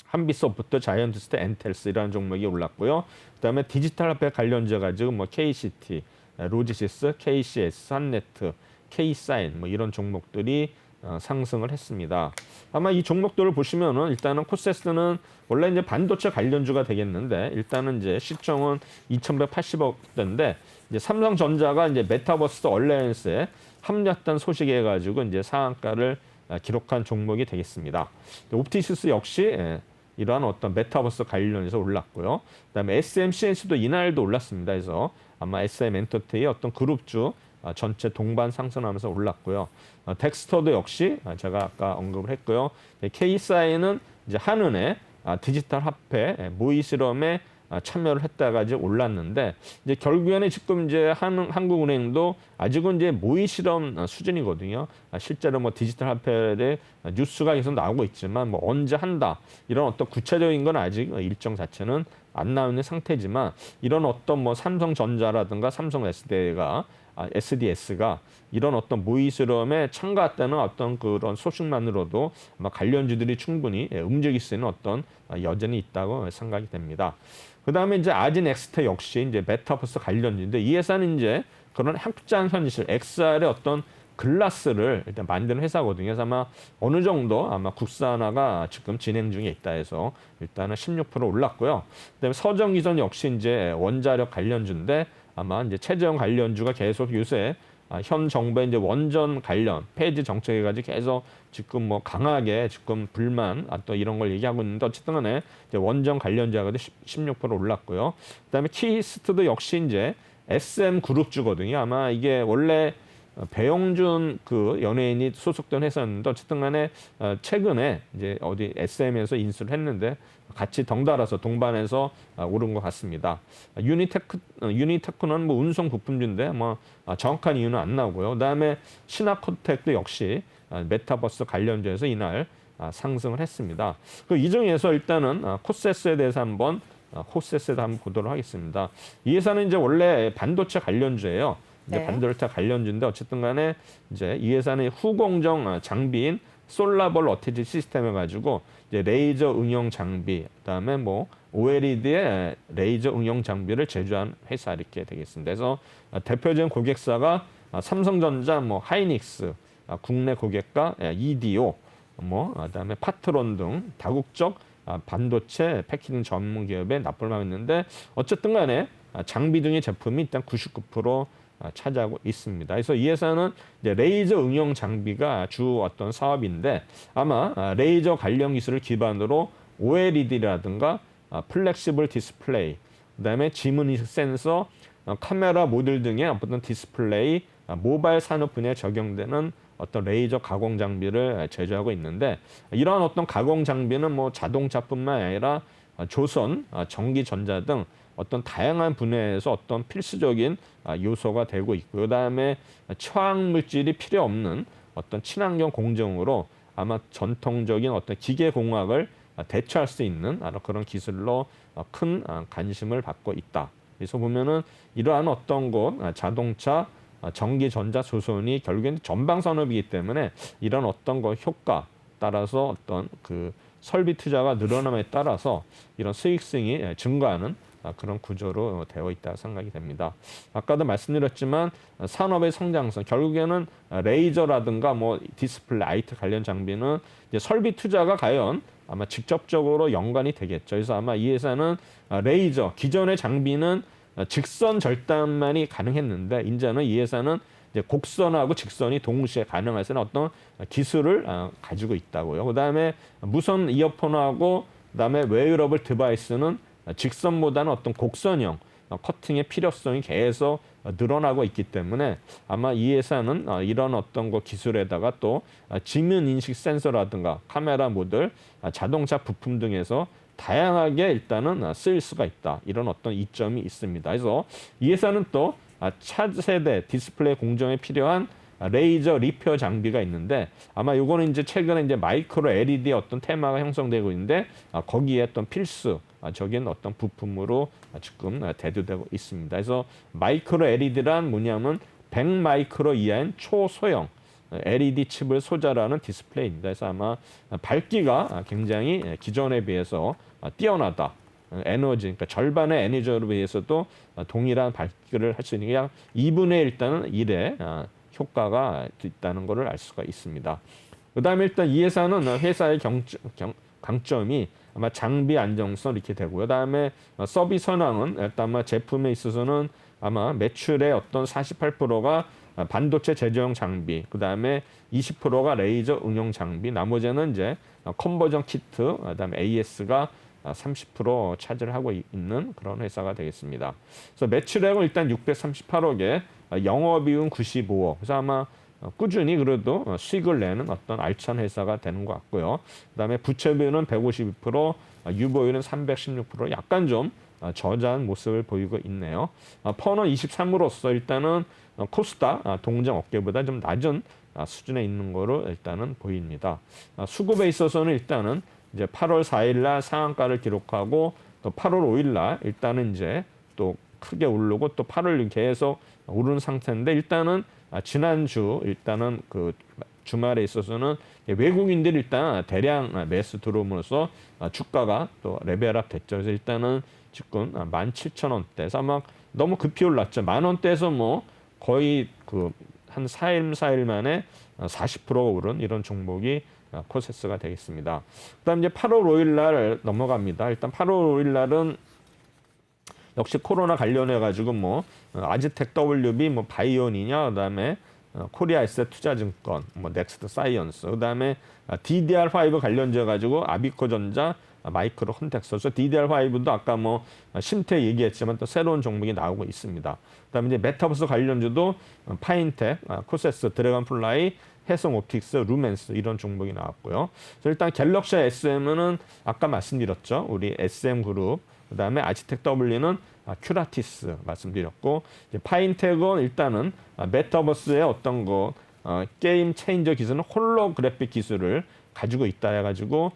한빛소프트, 자이언트스트, 엔텔스 이라는 종목이 올랐고요. 그다음에 디지털 화폐 관련져 가지고 뭐 KCT, 로지시스, KCS, 산네트, K사인 뭐 이런 종목들이 상승을 했습니다. 아마 이 종목들을 보시면은 일단은 코세스는 원래 이제 반도체 관련주가 되겠는데 일단은 이제 시총은 2,180억대인데 이제 삼성전자가 이제 메타버스 얼라이언스에 합류했다는 소식에 해가지고 이제 상한가를 기록한 종목이 되겠습니다. 옵티시스 역시 이러한 어떤 메타버스 관련해서 올랐고요. 그다음에 SMCNC도 이날도 올랐습니다. 그래서 아마 SM 엔터테의 어떤 그룹주 전체 동반 상승하면서 올랐고요. 덱스터도 역시 제가 아까 언급을 했고요. K사인은 이제 한은의 디지털 화폐 모의 실험에 참여를 했다가 이제 올랐는데 이제 결국에는 지금 이제 한국은행도 아직은 이제 모의 실험 수준이거든요. 실제로 뭐 디지털 화폐의 뉴스가 계속 나오고 있지만 뭐 언제 한다 이런 어떤 구체적인 건 아직 일정 자체는 안 나오는 상태지만 이런 어떤 뭐 삼성전자라든가 삼성 SDS가 이런 어떤 모의 실험에 참가했다는 어떤 그런 소식만으로도 아마 관련주들이 충분히 움직일 수 있는 어떤 여전히 있다고 생각이 됩니다. 그 다음에 이제 아진엑스테 역시 이제 메타버스 관련주인데 이 회사는 이제 그런 확장 현실 XR의 어떤 글라스를 일단 만드는 회사거든요. 그래서 아마 어느 정도 아마 국산화가 지금 진행 중에 있다 해서 일단은 16% 올랐고요. 그다음에 서정기전 역시 이제 원자력 관련주인데 아마 이제 최재형 관련주가 계속 요새 현 정부의 이제 원전 관련 폐지 정책에 가지고 계속 지금 뭐 강하게 지금 불만 또 이런 걸 얘기하고 있는데 어쨌든 간에 이제 원전 관련주가 16% 올랐고요. 그다음에 키스트도 역시 이제 SM 그룹주거든요. 아마 이게 원래 배용준 그 연예인이 소속된 회사였는데 어쨌든 간에 최근에 이제 어디 SM에서 인수를 했는데 같이 덩달아서 동반해서 오른 것 같습니다. 유니테크는 뭐 운송 부품주인데 뭐 정확한 이유는 안 나오고요. 그다음에 신화코텍도 역시 메타버스 관련주에서 이날 상승을 했습니다. 이 중에서 일단은 코세스에 대해서 한번 보도록 하겠습니다. 이 회사는 이제 원래 반도체 관련주예요. 이제 네. 반도체 관련주인데 어쨌든 간에 이제 이 회사는 후공정 장비인 솔라볼 어태치 시스템을 가지고 이제 레이저 응용 장비, 그다음에 뭐 OLED의 레이저 응용 장비를 제조한 회사 이렇게 되겠습니다. 그래서 대표적인 고객사가 삼성전자, 뭐 하이닉스, 국내 고객가 EDO, 뭐 그다음에 파트론 등 다국적 반도체 패키징 전문 기업에 납품을 하고 있는데 어쨌든 간에 장비 등의 제품이 일단 99% 차지하고 있습니다. 그래서 이 회사는 이제 레이저 응용 장비가 주 어떤 사업인데 아마 레이저 관련 기술을 기반으로 OLED라든가 플렉시블 디스플레이, 그다음에 지문인식 센서, 카메라 모듈 등의 어떤 디스플레이, 모바일 산업 분야에 적용되는 어떤 레이저 가공 장비를 제조하고 있는데 이러한 어떤 가공 장비는 뭐 자동차뿐만 아니라 조선, 전기전자 등 어떤 다양한 분야에서 어떤 필수적인 요소가 되고 있고요. 그다음에 처학 물질이 필요 없는 어떤 친환경 공정으로 아마 전통적인 어떤 기계 공학을 대체할 수 있는 그런 기술로 큰 관심을 받고 있다. 그래서 보면은 이러한 어떤 것 자동차, 전기전자, 조선이 결국엔 전방 산업이기 때문에 이런 어떤 것 효과 따라서 어떤 그 설비 투자가 늘어남에 따라서 이런 수익성이 증가하는 그런 구조로 되어 있다 생각이 됩니다. 아까도 말씀드렸지만 산업의 성장성 결국에는 레이저라든가 뭐 디스플레이, IT 관련 장비는 이제 설비 투자가 과연 아마 직접적으로 연관이 되겠죠. 그래서 아마 이 회사는 레이저 기존의 장비는 직선 절단만이 가능했는데 이제는 이 회사는 이제 곡선하고 직선이 동시에 가능할 수 있는 어떤 기술을 가지고 있다고요. 그다음에 무선 이어폰하고 그다음에 웨어러블 디바이스는 직선보다는 어떤 곡선형 커팅의 필요성이 계속 늘어나고 있기 때문에 아마 이 회사는 이런 어떤 거 기술에다가 또 지문 인식 센서라든가 카메라 모듈, 자동차 부품 등에서 다양하게 일단은 쓰일 수가 있다. 이런 어떤 이점이 있습니다. 그래서 이 회사는 또 차세대 디스플레이 공정에 필요한 레이저 리페어 장비가 있는데 아마 요거는 이제 최근에 이제 마이크로 LED의 어떤 테마가 형성되고 있는데 거기에 어떤 필수적인 어떤 부품으로 지금 대두되고 있습니다. 그래서 마이크로 LED란 뭐냐면 100 마이크로 이하인 초소형 LED 칩을 소자라는 디스플레이입니다. 그래서 아마 밝기가 굉장히 기존에 비해서 뛰어나다. 에너지, 그러니까 절반의 에너지에 비해서도 동일한 밝기를 할 수 있는 게 약 2분의 1의 효과가 있다는 것을 알 수가 있습니다. 그다음에 일단 이 회사는 회사의 강점이 아마 장비 안정성 이렇게 되고요. 그다음에 서비스 현황은 일단 아마 제품에 있어서는 아마 매출의 어떤 48%가 반도체 제조용 장비, 그다음에 20%가 레이저 응용 장비, 나머지는 이제 컨버전 키트, 그다음에 AS가 30% 차지를 하고 있는 그런 회사가 되겠습니다. 그래서 매출액은 일단 638억에 영업이익은 95억. 그래서 아마 꾸준히 그래도 수익을 내는 어떤 알찬 회사가 되는 것 같고요. 그다음에 부채비율은 152%, 유보율은 316%, 약간 좀 저자한 모습을 보이고 있네요. 퍼너 23으로서 일단은 코스닥 동정 어깨보다 좀 낮은 수준에 있는 거로 일단은 보입니다. 수급에 있어서는 일단은 이제 8월 4일 날 상한가를 기록하고 또 8월 5일 날 일단은 이제 또 크게 오르고 또 8월 계속 오르는 상태인데 일단은 지난주 일단은 그 주말에 있어서는 외국인들이 일단 대량 매수 들어옴으로써 주가가 또 레벨업 됐죠. 그래서 일단은 지금 17,000원대에서 아마 너무 급히 올랐죠. 10,000원대에서 뭐 거의 그 한 4일 만에 40%가 오른 이런 종목이 코세스가 되겠습니다. 그다음 이제 8월 5일 날 넘어갑니다. 일단 8월 5일 날은 역시 코로나 관련해 가지고 뭐 아즈텍 WB 뭐 바이온이냐 그다음에 코리아 에셋 투자증권 뭐 넥스트 사이언스 그다음에 DDR5 관련돼 가지고 아비코전자 마이크로 컨텍스. 그래서 DDR5도 아까 뭐 심태 얘기했지만 또 새로운 종목이 나오고 있습니다. 그다음에 이제 메타버스 관련주도 파인텍, 코세스, 드래곤플라이, 해성 옵틱스, 루멘스 이런 종목이 나왔고요. 그래서 일단 갤럭시 SM은 아까 말씀드렸죠. 우리 SM 그룹. 그다음에 아지텍 W는 큐라티스 말씀드렸고 이제 파인텍은 일단은 메타버스의 어떤 거 게임 체인저 기술은 홀로그래픽 기술을 가지고 있다 해가지고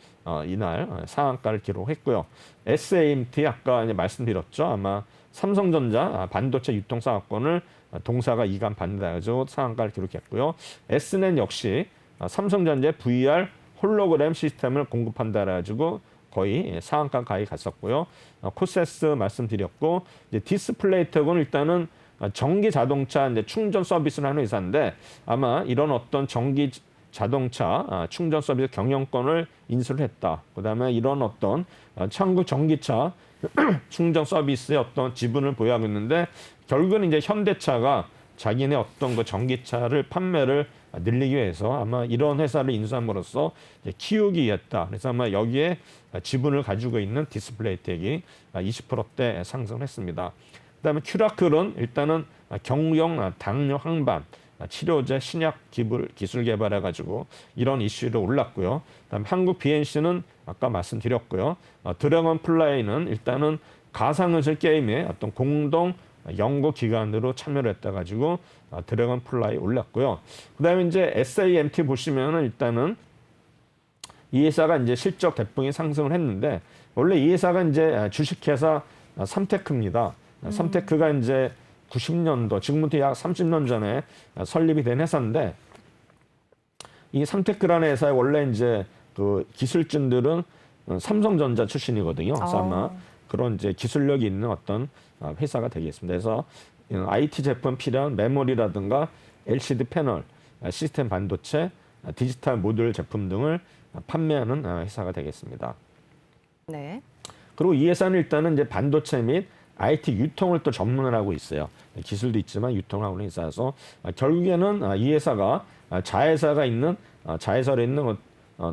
이날 상한가를 기록했고요. SAMT 아까 이제 말씀드렸죠. 아마 삼성전자 반도체 유통사업권을 동사가 이관 받는다 해가지고 상한가를 기록했고요. S는 역시 삼성전자의 VR 홀로그램 시스템을 공급한다 해가지고 거의 상한가 가까이 갔었고요. 코세스 말씀드렸고 이제 디스플레이텍은 일단은 전기 자동차 이제 충전 서비스를 하는 회사인데 아마 이런 어떤 전기 자동차 충전 서비스 경영권을 인수를 했다. 그다음에 이런 어떤 한국 전기차 충전 서비스의 어떤 지분을 보유하고 있는데 결국은 이제 현대차가 자기네 어떤 그 전기차를 판매를 늘리기 위해서 아마 이런 회사를 인수함으로써 키우기 위했다. 그래서 아마 여기에 지분을 가지고 있는 디스플레이텍이 20%대 상승했습니다. 그다음에 큐라클은 일단은 경영 당뇨 항반 치료제 신약 기술 개발해가지고 이런 이슈로 올랐고요. 그다음에 한국 BNC는 아까 말씀드렸고요. 드래곤 플라이는 일단은 가상현실 게임의 어떤 공동 연구 기관으로 참여를 했다 가지고 드래곤 플라이 올랐고요. 그다음에 이제 SAMT 보시면은 일단은 이 회사가 이제 실적 대폭이 상승을 했는데 원래 이 회사가 이제 주식회사 삼테크입니다. 삼테크가 이제 90년도 지금부터 약 30년 전에 설립이 된 회사인데 이 삼테크라는 회사에 원래 이제 그 기술진들은 삼성전자 출신이거든요. 그래서 아마 그런 이제 기술력이 있는 어떤 회사가 되겠습니다. 그래서 IT 제품 필요한 메모리라든가 LCD 패널, 시스템 반도체, 디지털 모듈 제품 등을 판매하는 회사가 되겠습니다. 네. 그리고 이 회사는 일단은 이제 반도체 및 IT 유통을 또 전문을 하고 있어요. 기술도 있지만 유통을 하고 있는 회사여서 결국에는 이 회사가 자회사가 있는 자회사에 있는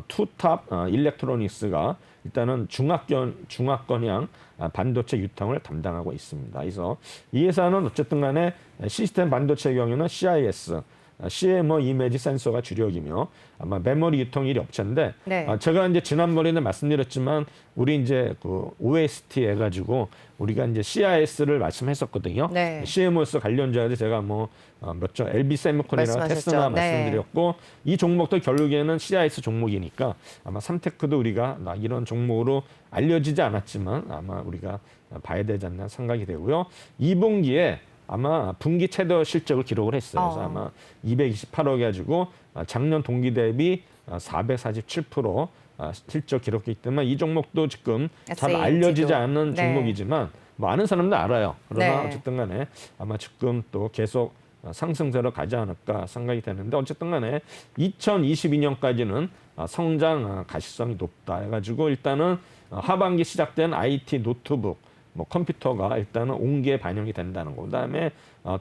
투탑 일렉트로닉스가 일단은 중화권향 반도체 유통을 담당하고 있습니다. 그래서 이 회사는 어쨌든 간에 시스템 반도체의 경우는 CIS, CMO 이미지 센서가 주력이며 아마 메모리 유통 1위 업체인데 네. 제가 이제 지난번에는 말씀드렸지만 우리 이제 그 OST 해가지고 우리가 이제 CIS를 말씀했었거든요. 네. CMOS 관련자들 제가 뭐 몇죠 LB 세미콘이나 말씀하셨죠. 테스나 네. 말씀드렸고 이 종목도 결국에는 CIS 종목이니까 아마 삼테크도 우리가 이런 종목으로 알려지지 않았지만 아마 우리가 봐야 되지 않나 생각이 되고요. 2분기에 아마 분기 최대 실적을 기록을 했어요. 그래서 아마 228억 가지고 작년 동기 대비 447% 실적 기록했기 때문에 이 종목도 지금 잘 SAMT 도. 알려지지 않는 네. 종목이지만 뭐 아는 사람도 알아요. 그러나 네. 어쨌든 간에 아마 지금 또 계속 상승세로 가지 않을까 생각이 되는데 어쨌든 간에 2022년까지는 성장 가시성이 높다 해가지고 일단은 하반기 시작된 IT 노트북 뭐 컴퓨터가 일단은 온기에 반영이 된다는 거. 그다음에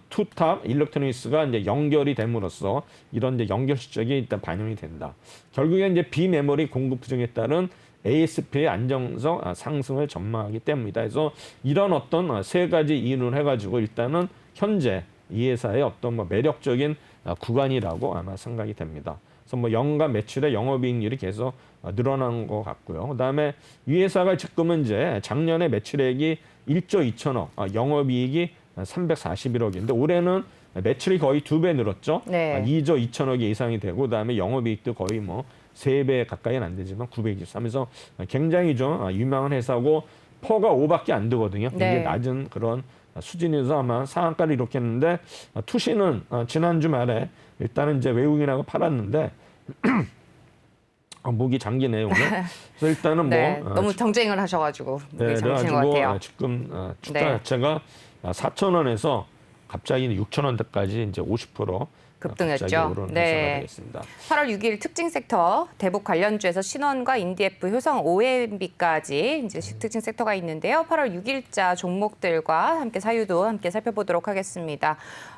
투탑 일렉트로닉스가 이제 연결이 됨으로써 이런 이제 연결 실적이 일단 반영이 된다. 결국에 이제 비메모리 공급 부족에 따른 ASP의 안정성 상승을 전망하기 때문이다. 그래서 이런 어떤 세 가지 이유를 해가지고 일단은 현재 이 회사의 어떤 뭐 매력적인 구간이라고 아마 생각이 됩니다. 그래서 뭐 연간 매출의 영업이익률이 계속 늘어나는 것 같고요. 그다음에 이 회사가 지금은 이제 작년에 매출액이 1조 2천억, 영업이익이 341억인데 올해는 매출이 거의 2배 늘었죠. 네. 2조 2천억이 예상이 되고 그다음에 영업이익도 거의 뭐 3배 가까이는 안 되지만 923에서 굉장히 좀 유명한 회사고 퍼가 5밖에 안 되거든요. 굉장히 네. 낮은 그런 수준에서 아마 상한가를 이렇게 했는데 투시는 지난주 말에 일단은 이제 외국인하고 팔았는데 목이 잠기네요 오늘. 그래서 일단은 네, 뭐 너무 경쟁을 하셔가지고 네, 잠기신 것 같아요. 그래가지고 지금 주가 네. 자체가 4,000원에서 갑자기 6,000원대까지 이제 50% 급등했죠. 갑자기 오르는 네. 회사가 되겠습니다. 8월 6일 특징 섹터 대북 관련주에서 신원과 인디에프, 효성, OMB까지 이제 특징 섹터가 있는데요. 8월 6일자 종목들과 함께 사유도 함께 살펴보도록 하겠습니다.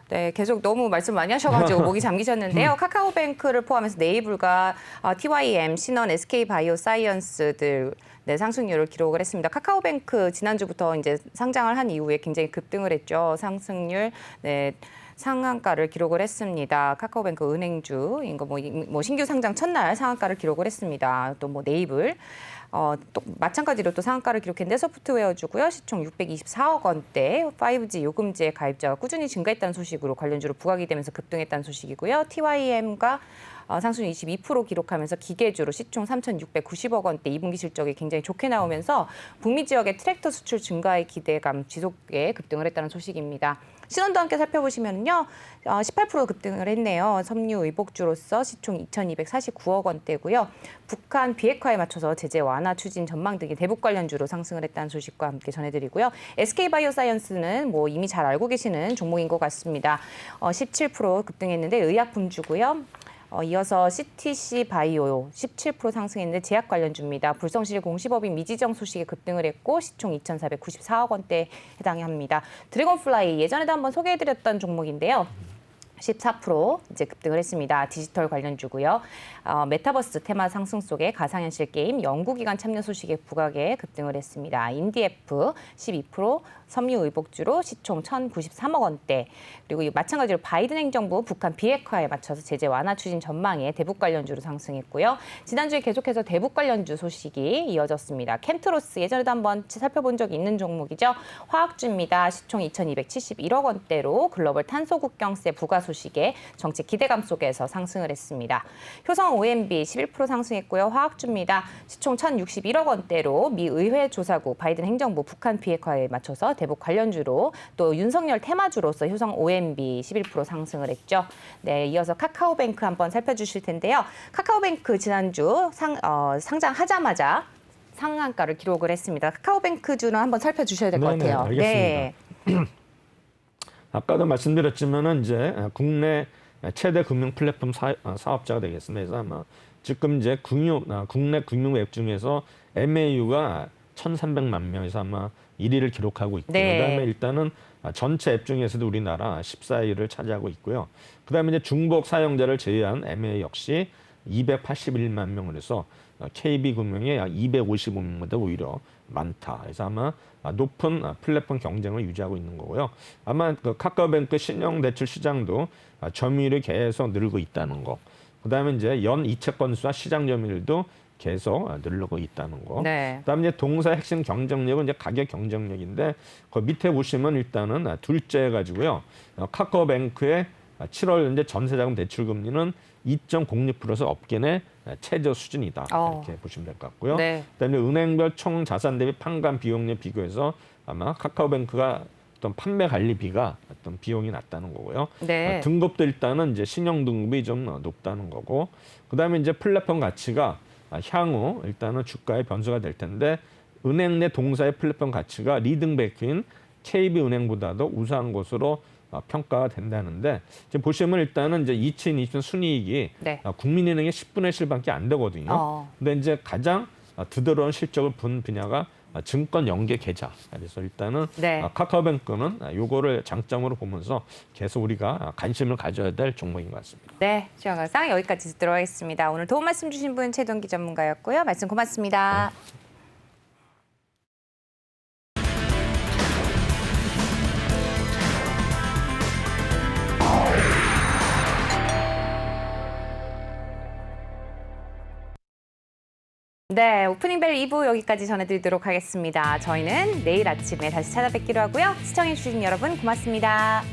네, 계속 너무 말씀 많이 하셔가지고 목이 잠기셨는데요. 카카오뱅크를 포함해서 네이블과 TYM, 신원, SK바이오사이언스들 네, 상승률을 기록을 했습니다. 카카오뱅크 지난주부터 이제 상장을 한 이후에 굉장히 급등을 했죠. 상승률 네. 상한가를 기록을 했습니다. 카카오뱅크 은행주인 거 뭐 신규 상장 첫날 상한가를 기록을 했습니다. 또 뭐 네이블 또 마찬가지로 또 상한가를 기록했는데 소프트웨어주고요. 시총 624억 원대 5G 요금제 가입자가 꾸준히 증가했다는 소식으로 관련주로 부각이 되면서 급등했다는 소식이고요. TYM과 상승률 22% 기록하면서 기계주로 시총 3,690억 원대 2분기 실적이 굉장히 좋게 나오면서 북미 지역의 트랙터 수출 증가의 기대감 지속에 급등을 했다는 소식입니다. 신원도 함께 살펴보시면요. 18% 급등을 했네요. 섬유 의복주로서 시총 2,249억 원대고요. 북한 비핵화에 맞춰서 제재 완화 추진 전망 등의 대북 관련주로 상승을 했다는 소식과 함께 전해드리고요. SK바이오사이언스는 뭐 이미 잘 알고 계시는 종목인 것 같습니다. 17% 급등했는데 의약품주고요. 이어서 CTC 바이오 17% 상승했는데 제약 관련주입니다. 불성실 공시법인 미지정 소식에 급등을 했고 시총 2,494억 원대에 해당합니다. 드래곤플라이 예전에도 한번 소개해드렸던 종목인데요. 14% 이제 급등을 했습니다. 디지털 관련주고요. 메타버스 테마 상승 속에 가상현실 게임 연구기관 참여 소식에 부각에 급등을 했습니다. 인디에프 12% 섬유의복주로 시총 1,093억 원대. 그리고 마찬가지로 바이든 행정부 북한 비핵화에 맞춰서 제재 완화 추진 전망에 대북 관련주로 상승했고요. 지난주에 계속해서 대북 관련주 소식이 이어졌습니다. 켄트로스 예전에도 한번 살펴본 적이 있는 종목이죠. 화학주입니다. 시총 2,271억 원대로 글로벌 탄소 국경세 부과 소식에 정책 기대감 속에서 상승을 했습니다. 효성 OMB 11% 상승했고요. 화학주입니다. 시총 1,061억 원대로 미 의회 조사국 바이든 행정부 북한 비핵화에 맞춰서 대북 관련주로 또 윤석열 테마주로서 효성 OMB 11% 상승을 했죠. 네, 이어서 카카오뱅크 한번 살펴주실 텐데요. 카카오뱅크 지난주 상장하자마자 상한가를 기록을 했습니다. 카카오뱅크주는 한번 살펴주셔야 될 것 같아요. 알겠습니다. 네. 아까도 말씀드렸지만은 이제 국내 최대 금융 플랫폼 사업자가 되겠습니다. 그래서 아마 지금 이제 국내 금융 앱 중에서 MAU가 1,300만 명에서 아마 1위를 기록하고 있고요. 네. 그다음에 일단은 전체 앱 중에서도 우리나라 14위를 차지하고 있고요. 그다음에 이제 중복 사용자를 제외한 MA 역시 281만 명을 해서 KB금융의 255명보다 오히려 많다. 그래서 아마 높은 플랫폼 경쟁을 유지하고 있는 거고요. 아마 그 카카오뱅크 신용 대출 시장도 점유율이 계속 늘고 있다는 거. 그다음에 이제 연 이체 건수와 시장 점유율도 계속 늘고 있다는 거. 네. 그다음에 이제 동사 핵심 경쟁력은 이제 가격 경쟁력인데 그 밑에 보시면 일단은 둘째 가지고요. 카카오뱅크의 7월 현재 전세자금 대출 금리는 2.06%서 업계 내 최저 수준이다. 이렇게 보시면 될 것 같고요. 네. 그다음에 은행별 총 자산 대비 판관 비용률 비교해서 아마 카카오뱅크가 어떤 판매 관리비가 어떤 비용이 낮다는 거고요. 네. 등급도 일단은 이제 신용 등급이 좀 높다는 거고. 그다음에 이제 플랫폼 가치가 향후 일단은 주가의 변수가 될 텐데 은행 내 동사의 플랫폼 가치가 리딩뱅크인 KB은행보다도 우수한 것으로 평가가 된다는데 지금 보시면 일단은 이제 2020년 순이익이 네. 국민은행의 10분의 1밖에 안 되거든요. 근데 이제 가장 드러운 실적을 본 분야가 증권 연계 계좌. 그래서 일단은 네. 카카오뱅크는 요거를 장점으로 보면서 계속 우리가 관심을 가져야 될 종목인 것 같습니다. 네, 시간 관상 여기까지 듣도록 하겠습니다. 오늘 도움 말씀 주신 분 최동기 전문가였고요. 말씀 고맙습니다. 네. 네, 오프닝벨 2부 여기까지 전해드리도록 하겠습니다. 저희는 내일 아침에 다시 찾아뵙기로 하고요. 시청해주신 여러분 고맙습니다.